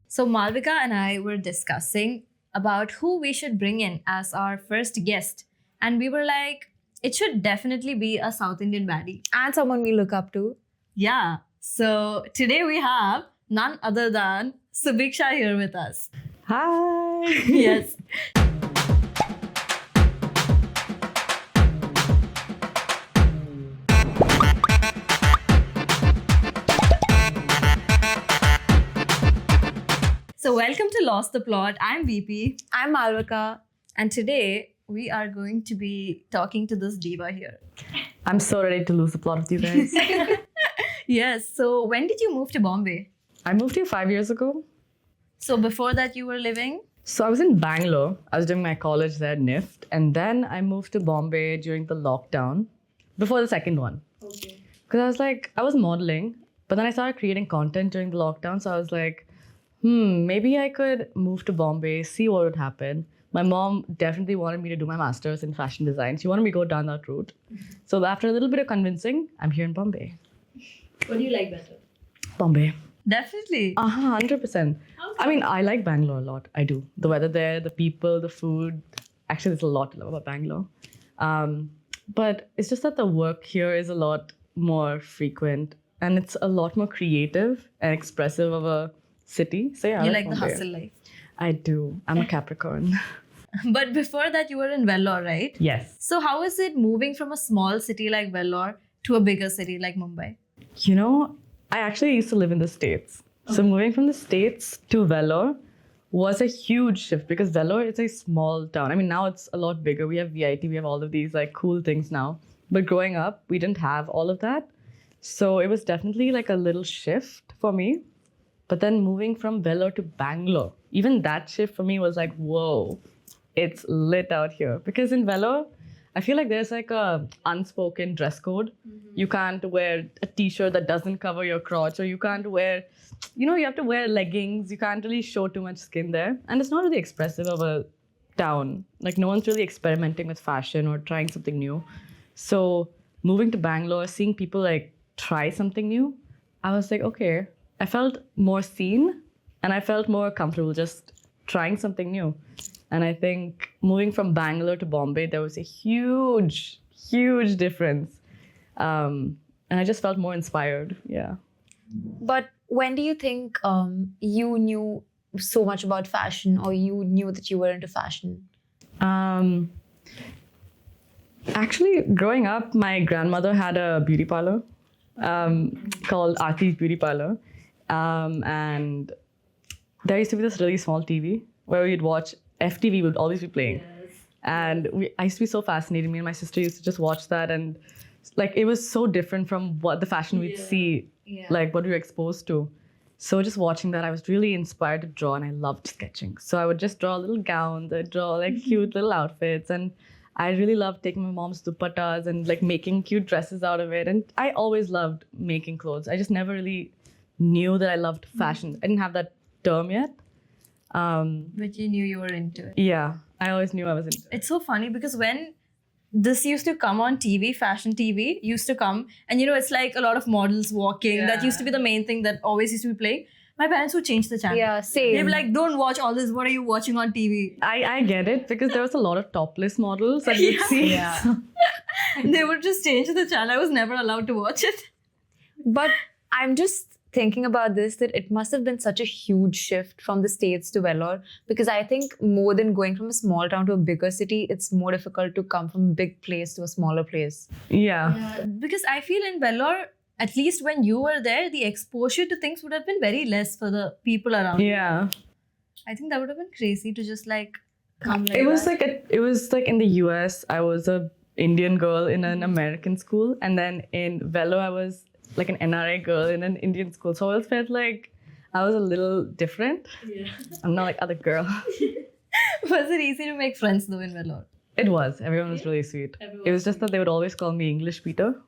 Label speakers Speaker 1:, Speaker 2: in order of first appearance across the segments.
Speaker 1: So Malvika and I were discussing about who we should bring in as our first guest. And we were like, it should definitely be a South Indian baddie.
Speaker 2: And someone we look up to.
Speaker 1: Yeah. So today we have none other than Subiksha here with us.
Speaker 2: Hi.
Speaker 1: Yes. So welcome to Lost the Plot. I'm VP.
Speaker 2: I'm Malvika.
Speaker 1: And today we are going to be talking to this diva here.
Speaker 2: I'm so ready to lose the plot with you guys.
Speaker 1: Yes. So when did you move to Bombay?
Speaker 2: I moved here 5 years ago.
Speaker 1: So before that you were living?
Speaker 2: So I was in Bangalore. I was doing my college there, NIFT. And then I moved to Bombay during the lockdown, before the second one.
Speaker 1: Okay.
Speaker 2: Because I was modeling, but then I started creating content during the lockdown. So I was like, maybe I could move to Bombay, see what would happen. My mom definitely wanted me to do my master's in fashion design. She wanted me to go down that route. So after a little bit of convincing, I'm here in Bombay.
Speaker 1: What do you like better?
Speaker 2: Bombay.
Speaker 1: Definitely.
Speaker 2: 100%. I mean, I like Bangalore a lot. I do. The weather there, the people, the food. Actually, there's a lot to love about Bangalore. But it's just that the work here is a lot more frequent and it's a lot more creative and expressive of a city. So yeah,
Speaker 1: You
Speaker 2: I
Speaker 1: like the
Speaker 2: Bombay.
Speaker 1: hustle life.
Speaker 2: I do. I'm a Capricorn.
Speaker 1: But before that you were in Vellore, right?
Speaker 2: Yes.
Speaker 1: So how is it moving from a small city like Vellore to a bigger city like Mumbai?
Speaker 2: You know, I actually used to live in the States. So moving from the States to Vellore was a huge shift because Vellore is a small town. I mean, now it's a lot bigger. We have VIT, we have all of these like cool things now. But growing up, we didn't have all of that. So it was definitely like a little shift for me. But then moving from Vellore to Bangalore, even that shift for me was like, whoa, it's lit out here. Because in Vellore, I feel like there's like a unspoken dress code. You can't wear a t-shirt that doesn't cover your crotch, or you can't wear, you have to wear leggings. You can't really show too much skin there. And it's not really expressive of a town. Like no one's really experimenting with fashion or trying something new. So moving to Bangalore, seeing people like try something new, I was like, okay, I felt more seen and I felt more comfortable just trying something new. And I think moving from Bangalore to Bombay, there was a huge, huge difference. And I just felt more inspired. Yeah.
Speaker 3: But when do you think you knew so much about fashion, or you knew that you were into fashion?
Speaker 2: Actually, growing up, my grandmother had a beauty parlor called Aarti's Beauty Parlor. And there used to be this really small TV where we'd watch FTV would always be playing. Yes. And I used to be so fascinated. Me and my sister used to just watch that. And like, it was so different from what the fashion we'd see, like what we were exposed to. So just watching that, I was really inspired to draw and I loved sketching. So I would just draw little gowns, I'd draw like cute little outfits. And I really loved taking my mom's dupattas and like making cute dresses out of it. And I always loved making clothes. I just never really knew that I loved fashion. I didn't have that term yet.
Speaker 1: But you knew you were into it.
Speaker 2: Yeah, I always knew I was into it.
Speaker 1: It's so funny because when this used to come on TV, fashion TV used to come, and it's like a lot of models walking. Yeah. That used to be the main thing that always used to be playing. My parents would change the channel.
Speaker 3: Yeah, same.
Speaker 1: They'd be like, don't watch all this. What are you watching on TV?
Speaker 2: I get it because there was a lot of topless models that you'd see.
Speaker 3: Yeah.
Speaker 1: They would just change the channel. I was never allowed to watch it.
Speaker 3: But I'm just thinking about this, that it must have been such a huge shift from the States to Vellore, because I think more than going from a small town to a bigger city, it's more difficult to come from a big place to a smaller place.
Speaker 2: Yeah.
Speaker 1: Because I feel in Vellore, at least when you were there, the exposure to things would have been very less for the people around.
Speaker 2: Yeah.
Speaker 1: I think that would have been crazy to just like come like
Speaker 2: it was
Speaker 1: that.
Speaker 2: it was like in the US, I was a Indian girl in an American school, and then in Vellore, I was like an NRA girl in an Indian school. So I always felt like I was a little different. Yeah. I'm not like other girl.
Speaker 1: Was it easy to make friends though in Vellore?
Speaker 2: It was. Everyone was really sweet. It was just that they would always call me English Peter.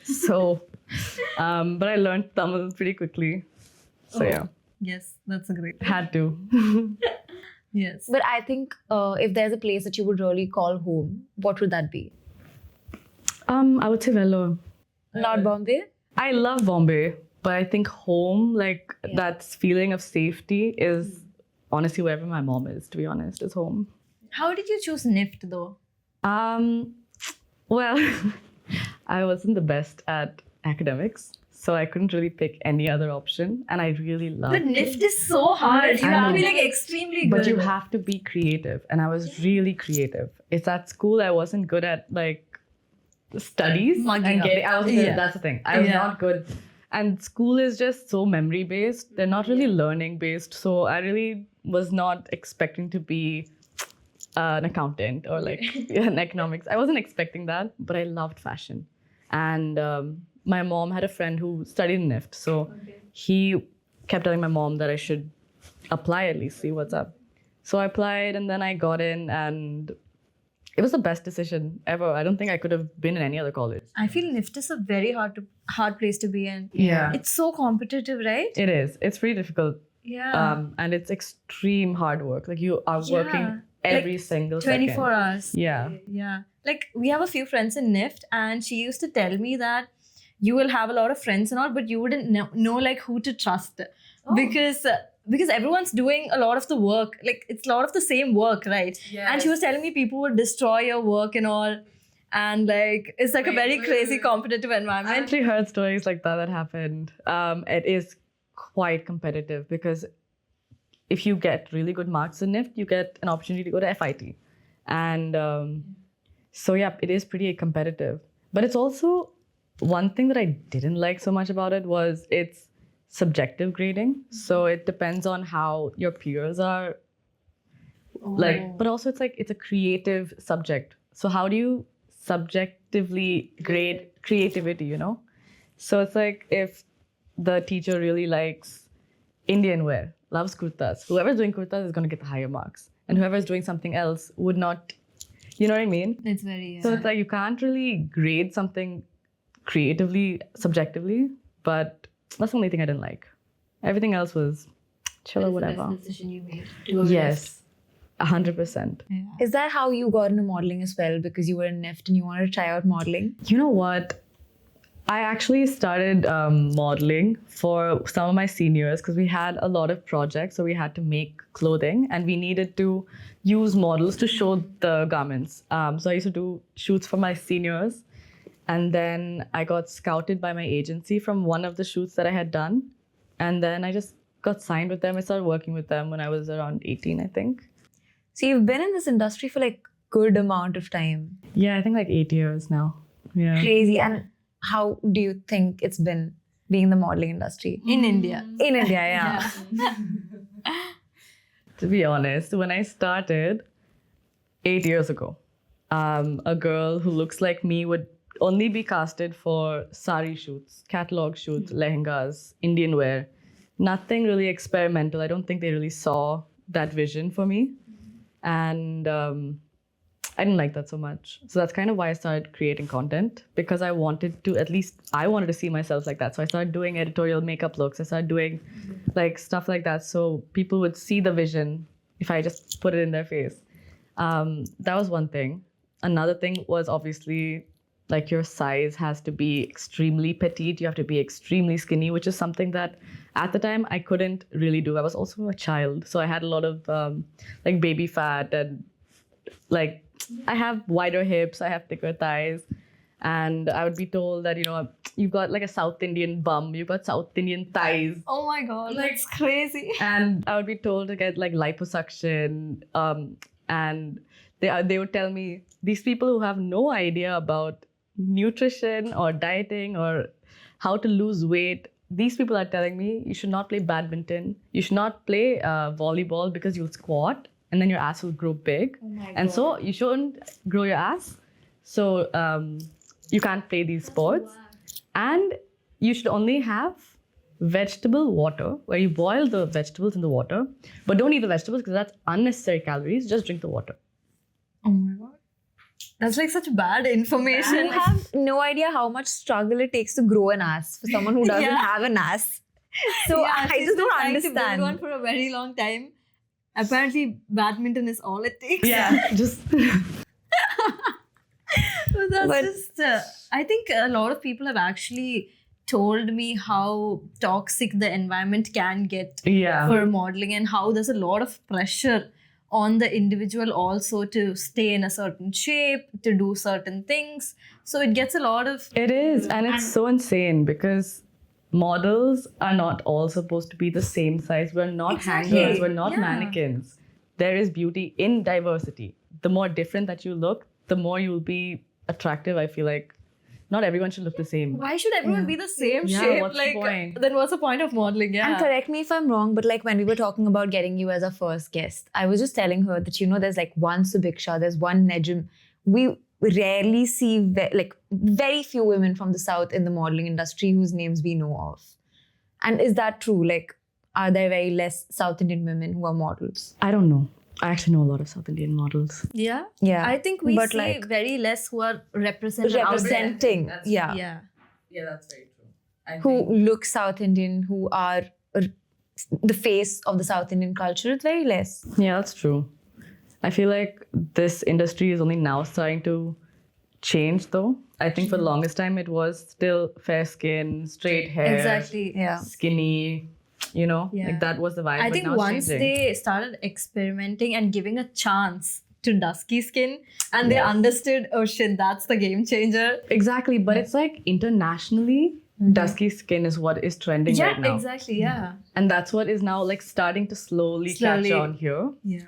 Speaker 2: So, but I learned Tamil pretty quickly. So yeah.
Speaker 1: Yes, that's a great.
Speaker 2: Had to.
Speaker 1: Yes.
Speaker 3: But I think if there's a place that you would really call home, what would that be?
Speaker 2: I would say Vellore.
Speaker 3: Not Bombay?
Speaker 2: I love Bombay, but I think home, like that feeling of safety is honestly wherever my mom is, to be honest, is home.
Speaker 1: How did you choose NIFT though?
Speaker 2: Well, I wasn't the best at academics, so I couldn't really pick any other option, and I really loved
Speaker 1: But NIFT is so hard. You
Speaker 2: I
Speaker 1: have to be
Speaker 2: know.
Speaker 1: like extremely good.
Speaker 2: But you have to be creative, and I was really creative. It's at school I wasn't good at like studies
Speaker 1: Mugging
Speaker 2: and
Speaker 1: up.
Speaker 2: getting. I was that's the thing. I was
Speaker 1: Yeah.
Speaker 2: not good, and school is just so memory based. They're not really learning based, so I really was not expecting to be an accountant or like in economics. I wasn't expecting that, but I loved fashion, and my mom had a friend who studied NIFT, so he kept telling my mom that I should apply at least, see what's up. So I applied and then I got in, and it was the best decision ever. I don't think I could have been in any other college.
Speaker 1: I feel NIFT is a very hard place to be in.
Speaker 2: Yeah.
Speaker 1: It's so competitive, right?
Speaker 2: It is. It's pretty difficult.
Speaker 1: Yeah.
Speaker 2: And it's extreme hard work. Like you are
Speaker 1: Yeah.
Speaker 2: working every
Speaker 1: Like,
Speaker 2: single
Speaker 1: 24
Speaker 2: second.
Speaker 1: hours.
Speaker 2: Yeah.
Speaker 1: Yeah. Like we have a few friends in NIFT, and she used to tell me that you will have a lot of friends and all, but you wouldn't know like who to trust because everyone's doing a lot of the work. Like it's a lot of the same work, right? And she was telling me people would destroy your work and all. And like it's like a very crazy competitive
Speaker 2: I
Speaker 1: environment.
Speaker 2: actually heard stories like that happened. It is quite competitive because if you get really good marks in NIFT, you get an opportunity to go to FIT. And so, yeah, it is pretty competitive. But it's also one thing that I didn't like so much about it was it's subjective grading. So it depends on how your peers are. Like, but also it's a creative subject. So how do you subjectively grade creativity, you know? So it's like if the teacher really likes Indian wear, loves kurtas, whoever's doing kurtas is going to get the higher marks. And whoever's doing something else would not, you know what I mean?
Speaker 1: It's very
Speaker 2: So it's like you can't really grade something creatively, subjectively, but that's the only thing I didn't like. Everything else was chill or whatever.
Speaker 1: decision you made.
Speaker 2: Yes, 100%.
Speaker 3: Is that how you got into modeling as well? Because you were in NIFT and you wanted to try out modeling?
Speaker 2: You know what? I actually started modeling for some of my seniors because we had a lot of projects. So we had to make clothing and we needed to use models to show the garments. So I used to do shoots for my seniors. And then I got scouted by my agency from one of the shoots that I had done. And then I just got signed with them. I started working with them when I was around 18, I think.
Speaker 3: So you've been in this industry for like good amount of time.
Speaker 2: Yeah, I think like 8 years now. Yeah.
Speaker 3: Crazy. And how do you think it's been being in the modeling industry?
Speaker 1: In India.
Speaker 3: In India, yeah.
Speaker 2: To be honest, when I started 8 years ago, a girl who looks like me would only be casted for sari shoots, catalog shoots, lehengas, Indian wear. Nothing really experimental. I don't think they really saw that vision for me. And I didn't like that so much. So that's kind of why I started creating content, because I wanted to see myself like that. So I started doing editorial makeup looks. I started doing like stuff like that. So people would see the vision if I just put it in their face. That was one thing. Another thing was obviously like your size has to be extremely petite. You have to be extremely skinny, which is something that at the time I couldn't really do. I was also a child. So I had a lot of like baby fat and like I have wider hips, I have thicker thighs. And I would be told that, you know, you've got like a South Indian bum, you've got South Indian thighs.
Speaker 1: Oh my God, that's crazy.
Speaker 2: And I would be told to get like liposuction. And they would tell me, these people who have no idea about nutrition or dieting or how to lose weight, these people are telling me you should not play badminton, you should not play volleyball because you'll squat and then your ass will grow big. And so you shouldn't grow your ass. So you can't play these sports. And you should only have vegetable water where you boil the vegetables in the water, but don't eat the vegetables because that's unnecessary calories. Just drink the water.
Speaker 1: Oh my God. That's like such bad information.
Speaker 3: You have no idea how much struggle it takes to grow an ass for someone who doesn't have an ass. So I
Speaker 1: she's
Speaker 3: just
Speaker 1: been
Speaker 3: don't
Speaker 1: trying to build
Speaker 3: understand.
Speaker 1: one for a very long time. Apparently, badminton is all it takes.
Speaker 2: Yeah, just
Speaker 1: But that's
Speaker 3: But-
Speaker 1: just. I think a lot of people have actually told me how toxic the environment can get
Speaker 2: Yeah.
Speaker 1: for modeling, and how there's a lot of pressure on the individual also to stay in a certain shape, to do certain things. So it gets a lot of
Speaker 2: It is, and it's so insane because models are not all supposed to be the same size. We're not
Speaker 1: Exactly.
Speaker 2: hangers, we're not
Speaker 1: Yeah.
Speaker 2: mannequins. There is beauty in diversity. The more different that you look, the more you'll be attractive. I feel like not everyone should look the same.
Speaker 1: why should everyone be the same
Speaker 2: Yeah,
Speaker 1: shape?
Speaker 2: what's the
Speaker 1: Like,
Speaker 2: point?
Speaker 1: then what's the point of modeling? Yeah.
Speaker 3: And correct me if I'm wrong, but like when we were talking about getting you as our first guest, I was just telling her that, you know, there's like one Subiksha, there's one Nejim. We rarely see like very few women from the South in the modeling industry whose names we know of. And is that true? Like, are there very less South Indian women who are models?
Speaker 2: I don't know. I actually know a lot of South Indian models.
Speaker 1: Yeah.
Speaker 3: Yeah.
Speaker 1: I think we
Speaker 3: But
Speaker 1: see
Speaker 3: like-
Speaker 1: very less who are represented out there.
Speaker 3: Representing, yeah.
Speaker 1: Yeah.
Speaker 2: Yeah, that's very true.
Speaker 3: Who look South Indian, who are the face of the South Indian culture, it's very less.
Speaker 2: Yeah, that's true. I feel like this industry is only now starting to change though. I think for the longest time it was still fair skin, straight hair,
Speaker 1: Exactly.
Speaker 3: Yeah.
Speaker 2: skinny, you know,
Speaker 1: Yeah.
Speaker 2: like that was the vibe.
Speaker 1: I
Speaker 2: but
Speaker 1: think
Speaker 2: now it's
Speaker 1: once
Speaker 2: changing.
Speaker 1: they started experimenting and giving a chance to dusky skin, and they understood, oh shit, that's the game changer.
Speaker 2: Exactly, but it's like internationally, dusky skin is what is trending
Speaker 1: Yeah,
Speaker 2: right now.
Speaker 1: exactly. Yeah.
Speaker 2: And that's what is now like starting to slowly catch
Speaker 1: Slowly.
Speaker 2: on here.
Speaker 1: Yeah.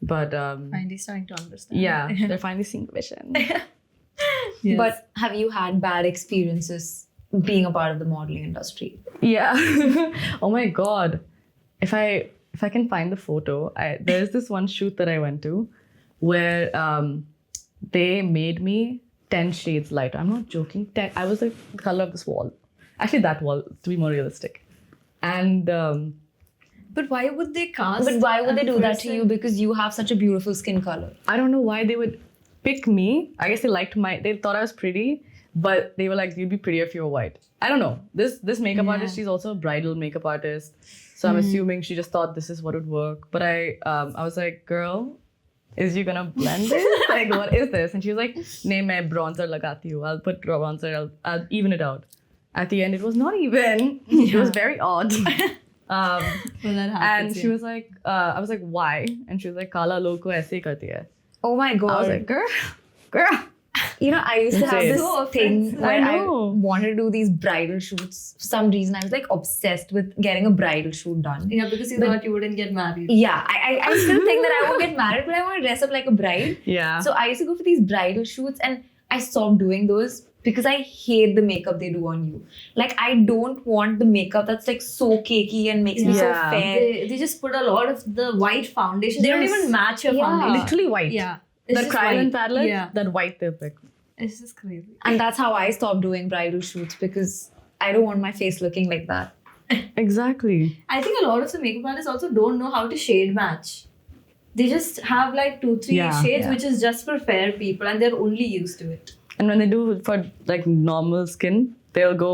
Speaker 2: But
Speaker 1: Finally starting to understand.
Speaker 2: yeah, they're finally seeing the vision.
Speaker 1: Yes.
Speaker 3: But have you had bad experiences being a part of the modeling industry?
Speaker 2: Yeah. Oh my god. If I can find the photo, there's this one shoot that I went to where they made me 10 shades lighter. I'm not joking. I was like the color of this wall. Actually, that wall, to be more realistic. And
Speaker 1: But why would they cast?
Speaker 3: But why would
Speaker 1: a
Speaker 3: they do that to
Speaker 1: person-
Speaker 3: you? Because you have such a beautiful skin color.
Speaker 2: I don't know why they would pick me. I guess they thought I was pretty, but they were like, you'd be prettier if you were white. I don't know. This makeup artist, she's also a bridal makeup artist. So I'm assuming she just thought this is what would work. But I was like, girl, is you gonna blend this? Like, what is this? And she was like, nahi, main bronzer lagati hu. I'll put bronzer, I'll even it out. At the end, it was not even. It was very odd.
Speaker 1: Well, that happens,
Speaker 2: And she was like, I was like, why? And she was like, Kala log ko aise hi karti hai.
Speaker 3: Oh my god.
Speaker 2: I was like, girl.
Speaker 3: You know, I used to have
Speaker 2: Insane.
Speaker 3: this
Speaker 1: So
Speaker 3: thing
Speaker 1: offensive.
Speaker 3: where
Speaker 2: I
Speaker 3: I
Speaker 2: know.
Speaker 3: wanted to do these bridal shoots. For some reason, I was like obsessed with getting a bridal shoot done.
Speaker 1: Yeah, because you thought you wouldn't get married.
Speaker 3: Yeah, I still think that I won't get married, but I want to dress up like a bride.
Speaker 2: Yeah.
Speaker 3: So I used to go for these bridal shoots and I stopped doing those because I hate the makeup they do on you. Like, I don't want the makeup that's like so cakey and makes me so
Speaker 2: Yeah.
Speaker 3: fair.
Speaker 1: They just put a lot of the white foundation. They don't
Speaker 2: Yes.
Speaker 1: even match your
Speaker 3: Yeah.
Speaker 1: foundation.
Speaker 2: Literally white.
Speaker 1: Yeah. It's
Speaker 2: That
Speaker 1: just
Speaker 2: Kryolan
Speaker 1: white.
Speaker 2: palette,
Speaker 1: Yeah.
Speaker 2: that white they pick.
Speaker 1: It's just crazy.
Speaker 3: And that's how I stopped doing bridal shoots because I don't want my face looking like that.
Speaker 2: Exactly.
Speaker 1: I think a lot of the makeup artists also don't know how to shade match. They just have like 2-3
Speaker 2: Yeah.
Speaker 1: shades,
Speaker 3: Yeah.
Speaker 1: which is just for fair people, and they're only used to it.
Speaker 2: And when they do for like normal skin, they'll go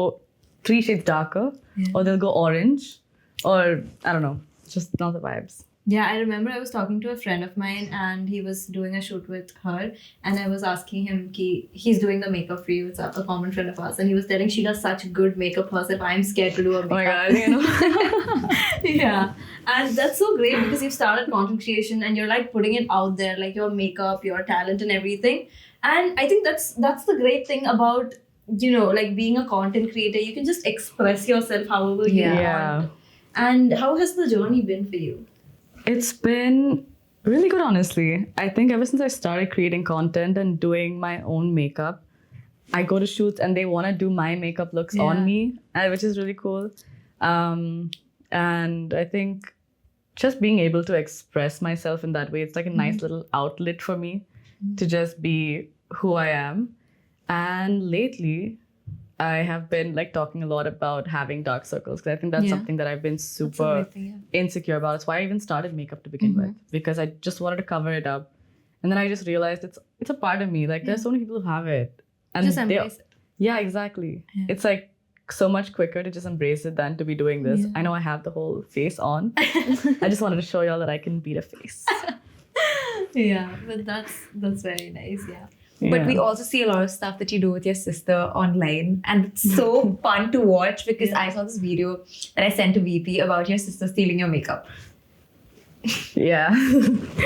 Speaker 2: 3 shades darker, or they'll go orange, or I don't know, just not the vibes.
Speaker 1: Yeah, I remember I was talking to a friend of mine and he was doing a shoot with her, and I was asking him, he's doing the makeup for you, it's a common friend of ours, and he was telling she does such good makeup herself, I'm scared to do her
Speaker 2: Oh my
Speaker 1: makeup.
Speaker 2: god, you know.
Speaker 1: Yeah, and that's so great because you've started content creation and you're like putting it out there, like your makeup, your talent and everything. And I think that's the great thing about, you know, like being a content creator. You can just express yourself however you
Speaker 2: Yeah.
Speaker 1: want. And how has the journey been for you?
Speaker 2: It's been really good, honestly. I think ever since I started creating content and doing my own makeup, I go to shoots and they want to do my makeup looks
Speaker 1: Yeah.
Speaker 2: on me, which is really cool. And I think just being able to express myself in that way, it's like a nice little outlet for me to just be who I am. And lately, I have been like talking a lot about having dark circles because I think that's
Speaker 1: Yeah.
Speaker 2: something that I've been
Speaker 1: That's a
Speaker 2: super
Speaker 1: great thing, yeah.
Speaker 2: insecure about. It's why I even started makeup to begin with, because I just wanted to cover it up. And then I just realized it's a part of me. Like there's so many people who have it. And
Speaker 1: Just
Speaker 2: they-
Speaker 1: embrace it.
Speaker 2: Yeah, exactly.
Speaker 1: Yeah.
Speaker 2: It's like so much quicker to just embrace it than to be doing this.
Speaker 1: Yeah.
Speaker 2: I know I have the whole face on. I just wanted to show y'all that I can beat a face.
Speaker 1: Yeah, but that's very nice, yeah.
Speaker 3: But we also see a lot of stuff that you do with your sister online. And it's so fun to watch because I saw this video that I sent to VP about your sister stealing your makeup.
Speaker 2: Yeah.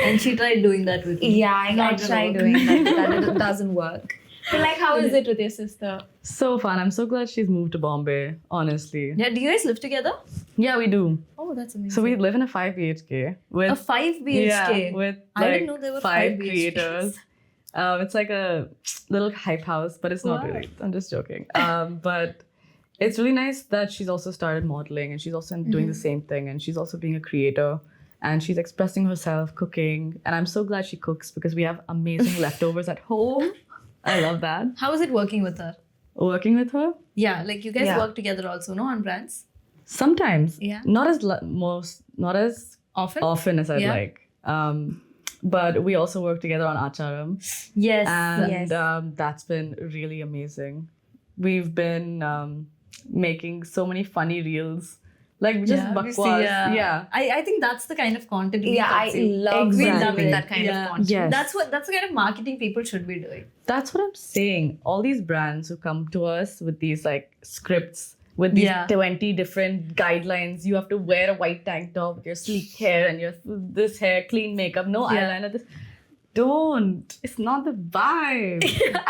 Speaker 1: And she tried doing that with me.
Speaker 3: Yeah, I tried doing that. That doesn't work. But like, how is it with your sister?
Speaker 2: So fun. I'm so glad she's moved to Bombay, honestly.
Speaker 1: Yeah, do you guys live together?
Speaker 2: Yeah, we do.
Speaker 1: Oh, that's amazing.
Speaker 2: So we live in a 5 BHK with
Speaker 1: a 5 BHK?
Speaker 2: Yeah, with
Speaker 1: I didn't know there were
Speaker 2: 5
Speaker 1: 5 BHKs.
Speaker 2: creators. It's like a little hype house, but it's not
Speaker 1: Wow.
Speaker 2: really. I'm just joking. But it's really nice that she's also started modeling and she's also doing the same thing, and she's also being a creator and she's expressing herself, cooking. And I'm so glad she cooks because we have amazing leftovers at home. I love that.
Speaker 1: How is it working with her?
Speaker 2: Working with her?
Speaker 1: Yeah, like you guys
Speaker 3: Yeah.
Speaker 1: work together also, no, on brands?
Speaker 2: Sometimes.
Speaker 1: Yeah.
Speaker 2: Not as
Speaker 1: Often?
Speaker 2: often as I'd
Speaker 1: Yeah.
Speaker 2: like. But we also work together on Acharam.
Speaker 1: Yes.
Speaker 2: And that's been really amazing. We've been making so many funny reels. Like just
Speaker 1: we see,
Speaker 2: bakwas.
Speaker 1: yeah. I think that's the kind of content we
Speaker 3: Yeah, I
Speaker 1: consume.
Speaker 3: love
Speaker 2: Exactly.
Speaker 3: that kind of content.
Speaker 2: Yes.
Speaker 1: That's the kind of marketing people should be doing.
Speaker 2: That's what I'm saying. All these brands who come to us with these like scripts, with these 20 different guidelines. You have to wear a white tank top with your sleek hair and your this hair, clean makeup, no eyeliner. This. Don't. It's not the vibe.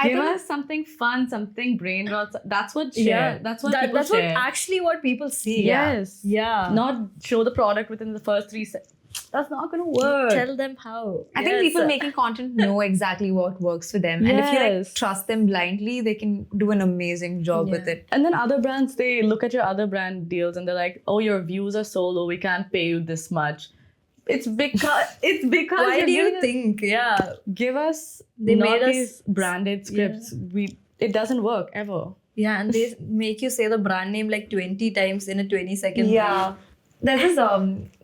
Speaker 2: Give us something fun, something brain rot. That's what share. That's what people
Speaker 1: that's
Speaker 2: share.
Speaker 1: what people see.
Speaker 2: Yes.
Speaker 1: Yeah.
Speaker 2: Not show the product within the first 3 seconds. That's not going to work.
Speaker 1: Tell them how.
Speaker 3: I think people making content know exactly what works for them. And if you like trust them blindly, they can do an amazing job with it.
Speaker 2: And then other brands, they look at your other brand deals and they're like, oh, your views are so low, we can't pay you this much. It's because
Speaker 1: Why do you think? Yeah.
Speaker 2: Give us
Speaker 1: They
Speaker 2: not
Speaker 1: made us-
Speaker 2: these branded scripts. It doesn't work ever.
Speaker 1: Yeah, and they make you say the brand name like 20 times in a 20-second
Speaker 3: Yeah. There's this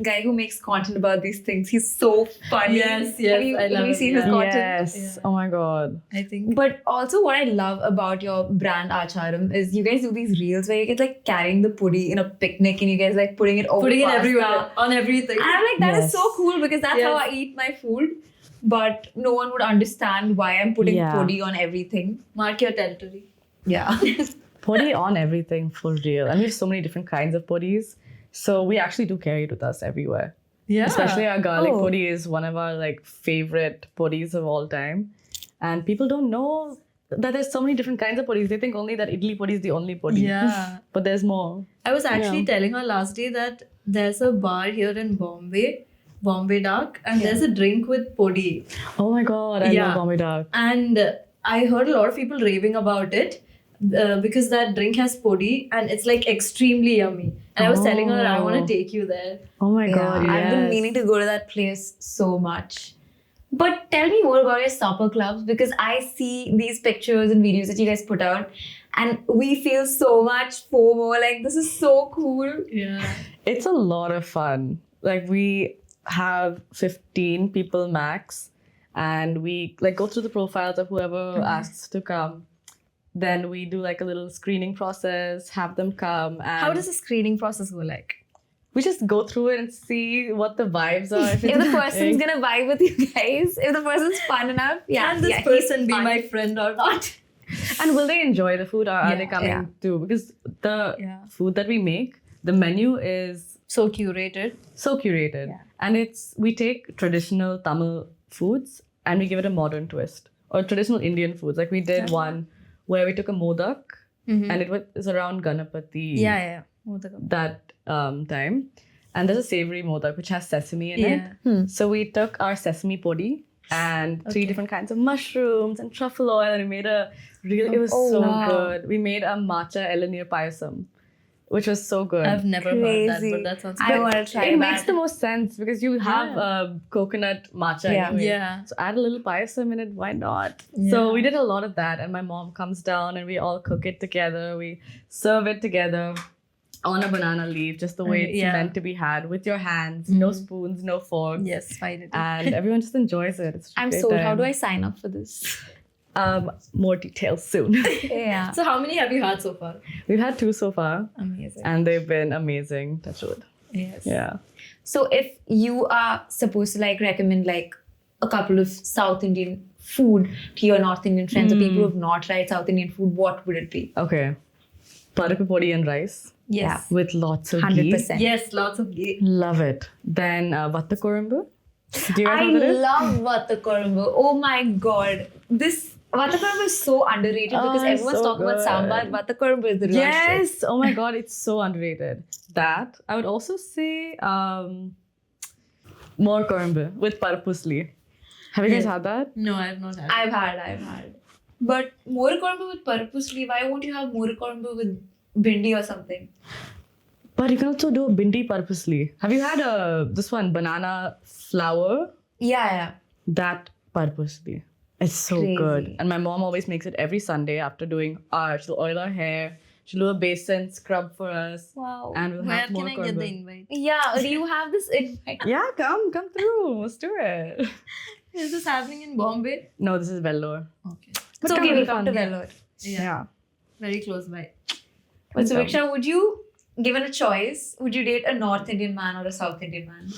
Speaker 3: guy who makes content about these things. He's so funny.
Speaker 1: Yes,
Speaker 3: Have you,
Speaker 1: I love
Speaker 3: have you
Speaker 1: it.
Speaker 3: seen his
Speaker 1: Yeah.
Speaker 3: content?
Speaker 2: Yes.
Speaker 1: Yeah.
Speaker 2: Oh my God.
Speaker 1: I think.
Speaker 3: But also what I love about your brand Acharam is you guys do these reels where you get like carrying the puddy in a picnic and you guys like putting it over
Speaker 1: Putting it
Speaker 3: pasta.
Speaker 1: everywhere, on everything.
Speaker 3: And I'm like, that is
Speaker 2: Yes.
Speaker 3: so cool because that's how
Speaker 1: Yes.
Speaker 3: I eat my food. But no one would understand why I'm putting
Speaker 2: Yeah.
Speaker 3: puddy on everything.
Speaker 1: Mark your territory.
Speaker 3: Yeah.
Speaker 2: Putty on everything for real. And we have so many different kinds of putties. So we actually do carry it with us everywhere.
Speaker 1: Yeah.
Speaker 2: Especially our garlic
Speaker 3: Oh.
Speaker 2: putty is one of our like favorite putties of all time. And people don't know that there's so many different kinds of putties. They think only that idli putty is the only putty.
Speaker 1: Yeah.
Speaker 2: But there's more.
Speaker 1: I was actually telling her last day that there's a bar here in Bombay Dark, and there's a drink with podi.
Speaker 2: Oh my God, I love Bombay Dark.
Speaker 1: And I heard a lot of people raving about it because that drink has podi and it's like extremely yummy. And I was telling her, I want to take you there.
Speaker 2: Oh my God, yes.
Speaker 3: I've been meaning to go to that place so much. But tell me more about your supper clubs because I see these pictures and videos that you guys put out and we feel so much FOMO. Like, this is so cool.
Speaker 1: Yeah.
Speaker 2: It's a lot of fun. Like we have 15 people max and we like go through the profiles of whoever asks to come. Then we do like a little screening process, have them come. And
Speaker 1: How does the screening process go like?
Speaker 2: we just go through it and see what the vibes are.
Speaker 3: If the person's gonna vibe with you guys, if the person's fun enough,
Speaker 1: Can this person be my friend or not?
Speaker 2: And will they enjoy the food or are they
Speaker 1: Yeah,
Speaker 2: coming too? Because the food that we make, the menu is
Speaker 1: So curated.
Speaker 2: so curated.
Speaker 1: Yeah.
Speaker 2: And we take traditional Tamil foods and we give it a modern twist. Or traditional Indian foods. Like we did one where we took a modak and it was around Ganapati
Speaker 1: Yeah.
Speaker 2: that time. And there's a savory modak which has sesame in it. So we took our sesame podi and 3 different kinds of mushrooms and truffle oil and we made it was so good. We made a matcha elanir payasam, which was so good.
Speaker 1: I've never heard that, but that sounds
Speaker 3: I
Speaker 1: good.
Speaker 3: want to try
Speaker 2: It
Speaker 3: that.
Speaker 2: makes the most sense because you have coconut matcha anyway.
Speaker 1: Yeah.
Speaker 2: So add a little payasam in it, why not? So we did a lot of that and my mom comes down and we all cook it together. We serve it together on a banana leaf, just the way it's meant to be had with your hands, no spoons, no forks.
Speaker 1: Yes, finally.
Speaker 2: And everyone just enjoys it. It's
Speaker 3: I'm sold. How do I sign up for this?
Speaker 2: More details soon.
Speaker 3: Yeah.
Speaker 1: So how many have you had so far?
Speaker 2: We've had 2 so far
Speaker 1: Amazing.
Speaker 2: and they've been amazing. Touch wood.
Speaker 1: Yes.
Speaker 2: Yeah.
Speaker 3: So if you are supposed to like recommend like a couple of South Indian food to your North Indian friends or people who have not tried South Indian food, what would it be?
Speaker 2: Okay. Parapu podi and rice
Speaker 1: Yes.
Speaker 2: with lots of
Speaker 3: 100%.
Speaker 1: Yes, lots of ghee.
Speaker 2: ghee. Love it. Then vattakorumbu. Do you guys
Speaker 3: I
Speaker 2: know what that is?
Speaker 3: love Vattakorumbu. Oh my god. This Vattakorumbu is so underrated because
Speaker 2: it's
Speaker 3: everyone's
Speaker 2: so
Speaker 3: talking about
Speaker 2: good.
Speaker 3: sambar. Vattakorumbu is the real shit.
Speaker 2: Yes. Oh my god, it's so underrated. That I would also say more korumbu with parpusli. Have you guys had that?
Speaker 1: No, I have not had.
Speaker 3: I've had. But Morakorumbu with parpusli, why won't you have Morakorumbu with bindi or something?
Speaker 2: But you can also do a bindi parpusli. Have you had this one banana flour?
Speaker 3: Yeah.
Speaker 2: That parpusli. It's so
Speaker 3: Crazy.
Speaker 2: good. And my mom always makes it every Sunday after doing she'll oil our hair. She'll do a basin scrub for us.
Speaker 3: Wow.
Speaker 2: And we'll
Speaker 1: Where
Speaker 2: have more
Speaker 1: can I get the
Speaker 2: korumbu.
Speaker 1: invite?
Speaker 3: Yeah, do you have this invite?
Speaker 2: Yeah, come through. Let's do it.
Speaker 1: Is this happening in Bombay?
Speaker 2: No, this is Vellore.
Speaker 1: Okay.
Speaker 3: It's
Speaker 2: But
Speaker 3: okay,
Speaker 2: come
Speaker 3: we'll
Speaker 2: to
Speaker 3: come to
Speaker 2: fun.
Speaker 3: Vellore.
Speaker 2: Yeah.
Speaker 1: Very close by.
Speaker 3: But Subiksha, would you, given a choice, would you date a North Indian man or a South Indian man?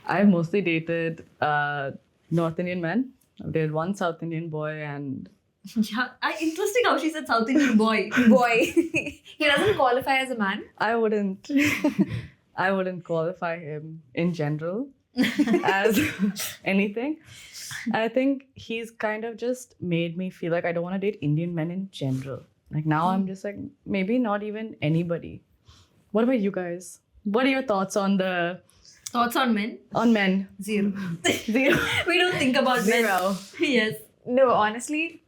Speaker 2: I've mostly dated North Indian men. I've dated one South Indian boy and
Speaker 1: Yeah, interesting how she said South Indian boy.
Speaker 3: Boy. He doesn't qualify as a man.
Speaker 2: I wouldn't qualify him in general as anything. I think he's kind of just made me feel like I don't want to date Indian men in general. Like now I'm just like, maybe not even anybody. What about you guys? What are your thoughts on
Speaker 1: Thoughts on men?
Speaker 2: men?
Speaker 1: Zero.
Speaker 2: Zero.
Speaker 1: We don't think about
Speaker 2: Zero.
Speaker 1: men. Yes.
Speaker 3: No, honestly,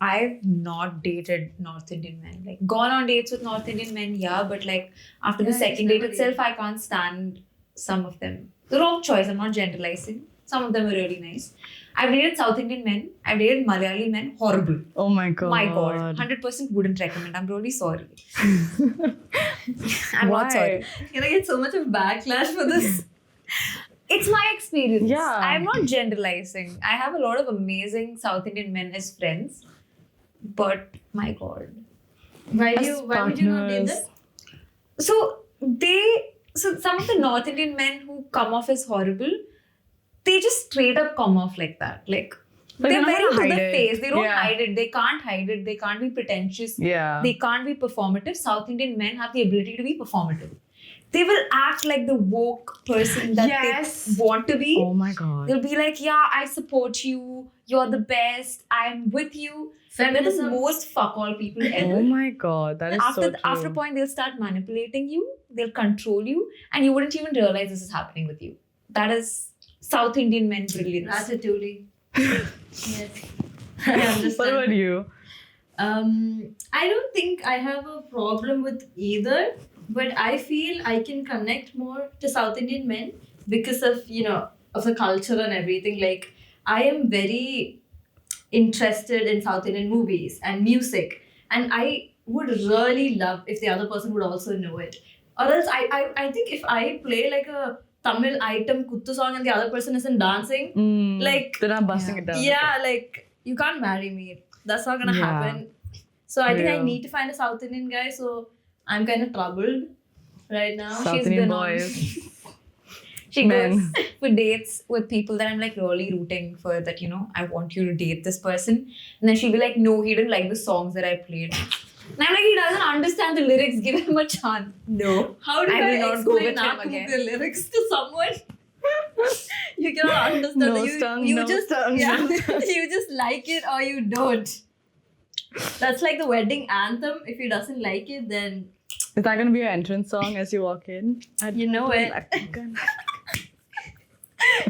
Speaker 3: I've not dated North Indian men. Like, gone on dates with North Indian men, yeah, but like after the
Speaker 1: Yeah,
Speaker 3: second
Speaker 1: it's
Speaker 3: date
Speaker 1: never
Speaker 3: itself, I can't stand some of them. The wrong choice, I'm not generalizing. Some of them are really nice. I've dated South Indian men, I've dated Malayali men, horrible.
Speaker 2: Oh my god.
Speaker 3: My god, 100% wouldn't recommend. I'm really sorry. I'm
Speaker 2: Why?
Speaker 3: not sorry.
Speaker 1: Can I get so much of backlash for this?
Speaker 3: It's my experience.
Speaker 2: Yeah.
Speaker 3: I'm not generalizing. I have a lot of amazing South Indian men as friends, but my god.
Speaker 1: Why
Speaker 2: As
Speaker 1: would you not date them?
Speaker 3: So some of the North Indian men who come off as horrible, they just straight up come off like that. Like
Speaker 2: But
Speaker 3: they're
Speaker 2: they
Speaker 3: very
Speaker 2: don't
Speaker 3: to
Speaker 2: hide
Speaker 3: the
Speaker 2: it.
Speaker 3: face. They don't
Speaker 2: Yeah.
Speaker 3: hide it. They can't hide it. They can't be pretentious.
Speaker 2: Yeah.
Speaker 3: They can't be performative. South Indian men have the ability to be performative. They will act like the woke person that
Speaker 2: Yes.
Speaker 3: they want to be.
Speaker 2: Oh my god.
Speaker 3: They'll be like, yeah, I support you. You're the best. I'm with you. They're the
Speaker 1: Feminism.
Speaker 3: most fuck all people ever.
Speaker 2: Oh my god. That is
Speaker 3: After
Speaker 2: so true.
Speaker 3: after a point, they'll start manipulating you. They'll control you, and you wouldn't even realize this is happening with you. That is South Indian men brilliance.
Speaker 1: Ratatouille. Yes. I understand.
Speaker 2: What about you?
Speaker 1: I don't think I have a problem with either, but I feel I can connect more to South Indian men because of, of the culture and everything. Like, I am very interested in South Indian movies and music, and I would really love if the other person would also know it. Or else, I think if I play like a Tamil item kuttu song and the other person isn't dancing, like,
Speaker 2: they're not busting it down.
Speaker 1: yeah, like, you can't marry me. That's not gonna
Speaker 2: Yeah.
Speaker 1: happen. So I think I
Speaker 2: Real.
Speaker 1: need to find a South Indian guy. So I'm kind of troubled right now.
Speaker 2: South
Speaker 3: She's
Speaker 2: Indian
Speaker 3: been on-
Speaker 2: boys.
Speaker 3: She
Speaker 2: Men.
Speaker 3: goes for dates with people that I'm like really rooting for, that, I want you to date this person. And then she'll be like, no, he didn't like the songs that I played. And I'm like, he doesn't understand the lyrics. Give him a chance. No.
Speaker 1: How do
Speaker 3: I
Speaker 1: I
Speaker 3: will not go
Speaker 1: explain
Speaker 3: with him
Speaker 1: Naku
Speaker 3: again.
Speaker 1: the lyrics to someone? You cannot understand.
Speaker 2: No
Speaker 1: you,
Speaker 2: tongue,
Speaker 1: you
Speaker 2: no
Speaker 1: just
Speaker 2: tongue,
Speaker 1: yeah,
Speaker 2: no
Speaker 1: you just like it or you don't. That's like the wedding anthem. If he doesn't like it, then
Speaker 2: Is that gonna be your entrance song as you walk in?
Speaker 1: you know it.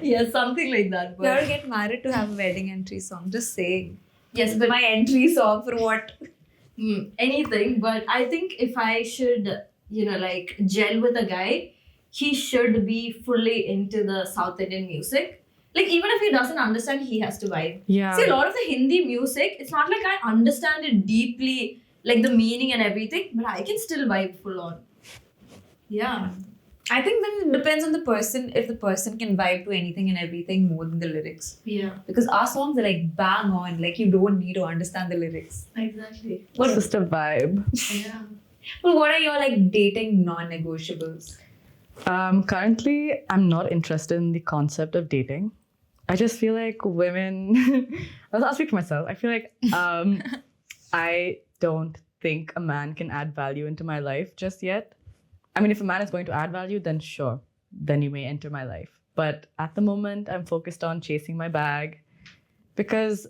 Speaker 1: Yeah, something like that.
Speaker 3: You have to
Speaker 1: But
Speaker 3: get married to have a wedding entry song. Just saying.
Speaker 1: yes, but
Speaker 3: My entry song for what?
Speaker 1: anything. But I think if I should, like gel with a guy, he should be fully into the South Indian music. Like, even if he doesn't understand, he has to vibe.
Speaker 2: Yeah.
Speaker 1: See, a lot of the Hindi music, it's not like I understand it deeply, like the meaning and everything, but I can still vibe full on. Yeah.
Speaker 3: I think then it depends on the person, if the person can vibe to anything and everything more than the lyrics.
Speaker 1: Yeah.
Speaker 3: Because our songs are like bang on, like you don't need to understand the lyrics.
Speaker 1: Exactly.
Speaker 2: What's just a vibe?
Speaker 1: Yeah.
Speaker 3: Well, what are your like dating non-negotiables?
Speaker 2: Currently, I'm not interested in the concept of dating. I just feel like women. I'll speak for myself. I feel like I don't think a man can add value into my life just yet. I mean, if a man is going to add value, then sure, then you may enter my life. But at the moment, I'm focused on chasing my bag because,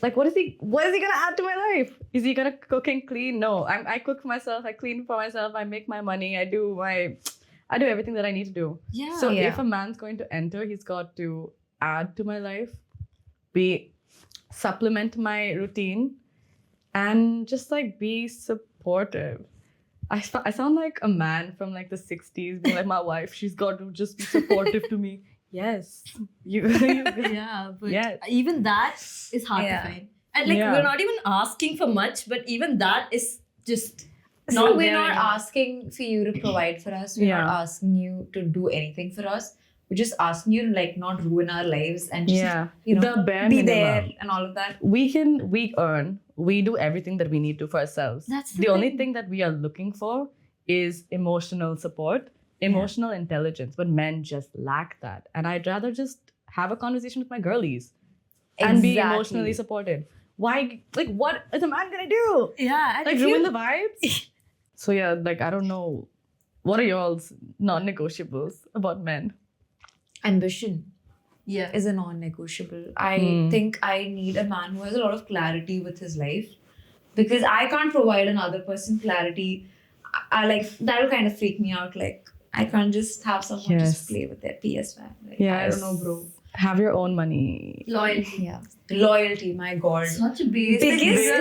Speaker 2: like, what is he gonna add to my life? Is he gonna cook and clean? No, I cook for myself. I clean for myself. I make my money. I do everything that I need to do.
Speaker 1: Yeah.
Speaker 2: So if a man's going to enter, he's got to add to my life, supplement my routine, and just like be supportive. I sound like a man from like the 60s, being like, my wife, she's got to just be supportive to me. Yes.
Speaker 1: Yeah, but
Speaker 2: Yes.
Speaker 1: even that is hard to find. And like we're not even asking for much, but even that is just
Speaker 3: So we're
Speaker 1: there
Speaker 3: not
Speaker 1: anymore.
Speaker 3: asking for you to provide for us. We're not asking you to do anything for us. We're just asking you to like not ruin our lives and just you know
Speaker 2: the bare
Speaker 3: be
Speaker 2: minimum.
Speaker 3: there and all of that.
Speaker 2: We earn, we do everything that we need to for ourselves.
Speaker 1: That's
Speaker 2: the only thing that we are looking for is emotional support, emotional intelligence, but men just lack that. And I'd rather just have a conversation with my girlies and be emotionally supported. Why, like, what is a man gonna do?
Speaker 1: Yeah, and
Speaker 2: Like, ruin the vibes? So yeah, like, I don't know. What are y'all's non-negotiables about men?
Speaker 3: Ambition
Speaker 1: yeah.
Speaker 3: is a non-negotiable. I think I need a man who has a lot of clarity with his life, because I can't provide another person clarity. I like that'll kind of freak me out. Like I can't just have someone just play with their PS5. Like, I don't know, bro.
Speaker 2: Have your own money.
Speaker 1: Loyalty.
Speaker 3: Yeah, loyalty. My God,
Speaker 1: Such a basic,
Speaker 3: basic,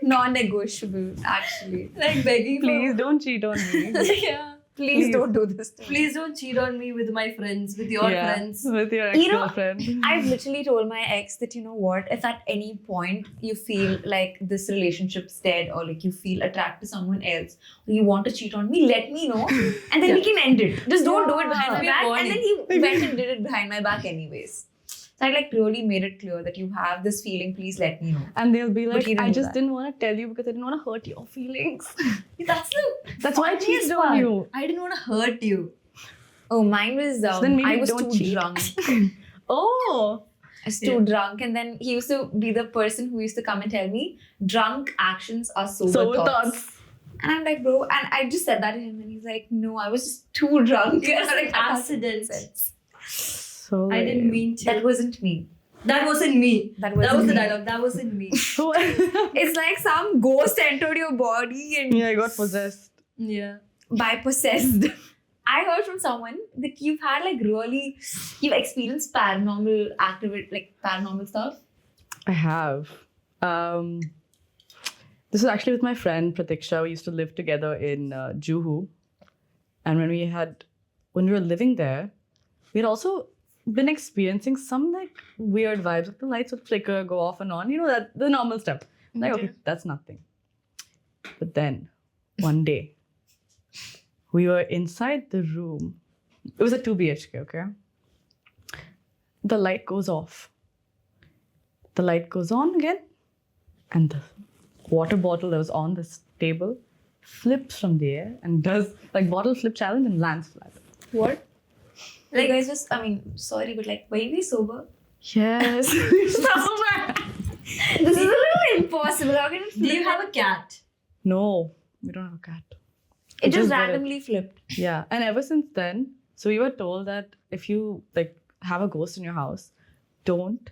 Speaker 3: non-negotiable. Actually,
Speaker 1: like begging
Speaker 2: Please don't cheat on me.
Speaker 1: yeah.
Speaker 3: please don't do this to me.
Speaker 1: Please don't cheat on me with my friends, with your friends.
Speaker 2: With your
Speaker 3: You know,
Speaker 2: ex-girlfriend.
Speaker 3: I've literally told my ex that, you know what, if at any point you feel like this relationship's dead, or like you feel attracted to someone else, or you want to cheat on me, let me know, and then we can end it. Just don't do it behind my back. And then he went and did it behind my back anyways. So I like really made it clear that you have this feeling, please let me know.
Speaker 2: And they'll be like,
Speaker 3: he didn't
Speaker 2: I
Speaker 3: do
Speaker 2: just
Speaker 3: that.
Speaker 2: didn't want to tell you because I didn't want to hurt your feelings.
Speaker 1: That's
Speaker 2: why I cheated on you.
Speaker 1: I didn't want to hurt you.
Speaker 3: Oh, mine was,
Speaker 2: then maybe
Speaker 3: I was
Speaker 2: don't
Speaker 3: too
Speaker 2: cheat.
Speaker 3: drunk.
Speaker 2: Oh.
Speaker 3: I was too drunk, and then he used to be the person who used to come and tell me, drunk actions are sober thoughts. And I'm like, bro, and I just said that to him, and he's like, no, I was just too drunk.
Speaker 1: It was
Speaker 3: I'm
Speaker 1: an
Speaker 3: like, that doesn't make
Speaker 1: accident.
Speaker 3: sense.
Speaker 2: So
Speaker 1: I didn't mean to.
Speaker 3: That wasn't me.
Speaker 1: That wasn't me.
Speaker 3: That
Speaker 1: was
Speaker 3: wasn't
Speaker 1: the
Speaker 3: me.
Speaker 1: dialogue. That wasn't me.
Speaker 3: It's like some ghost entered your body and
Speaker 2: Yeah, I got possessed.
Speaker 1: Yeah.
Speaker 3: by possessed. I heard from someone that you've experienced paranormal activity, like paranormal stuff.
Speaker 2: I have. This was actually with my friend Pratiksha. We used to live together in Juhu. And when we were living there, we had also been experiencing some like weird vibes. Like the lights would flicker, go off and on. You know, that the normal stuff. Like, okay, that's nothing. But then, one day, we were inside the room. It was a 2 BHK, okay? The light goes off. The light goes on again. And the water bottle that was on this table flips from the air and does like bottle flip challenge and lands flat.
Speaker 3: What? Like, guys, just, I mean, sorry, but like, were you sober?
Speaker 2: Yes.
Speaker 3: This is a little impossible. How can it flip?
Speaker 1: Do you have a cat?
Speaker 2: No, we don't have a cat.
Speaker 3: It just
Speaker 2: did it.
Speaker 3: randomly flipped.
Speaker 2: Yeah. And ever since then, so we were told that if you like have a ghost in your house, don't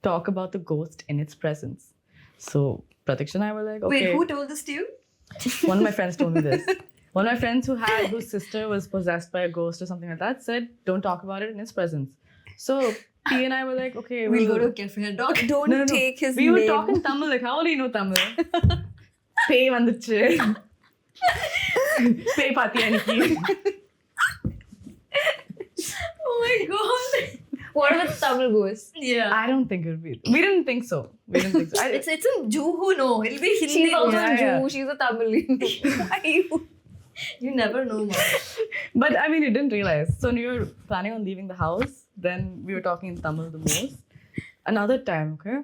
Speaker 2: talk about the ghost in its presence. So Pratiksha and I were like, okay.
Speaker 1: Wait, who told this to you?
Speaker 2: One of my friends told me this. One of my friends whose sister was possessed by a ghost or something like that said, don't talk about it in his presence. So P and I were like, okay,
Speaker 1: We'll go to a cafe and talk.
Speaker 3: Don't take his
Speaker 2: We
Speaker 3: name.
Speaker 2: were talking Tamil, like, how do you know Tamil? Pay vanduchu. Pay pathi aniki.
Speaker 1: Oh my god.
Speaker 3: What about the Tamil ghost?
Speaker 1: Yeah.
Speaker 2: I don't think it would be. We didn't think so.
Speaker 1: It's in Juhu, no. It'll be Hindi.
Speaker 3: She's also
Speaker 2: Yeah,
Speaker 3: a Jew.
Speaker 2: yeah.
Speaker 3: She's a Tamil. Why you?
Speaker 1: You never know much.
Speaker 2: But I mean, you didn't realize. So when we were planning on leaving the house, then we were talking in Tamil the most. Another time, okay?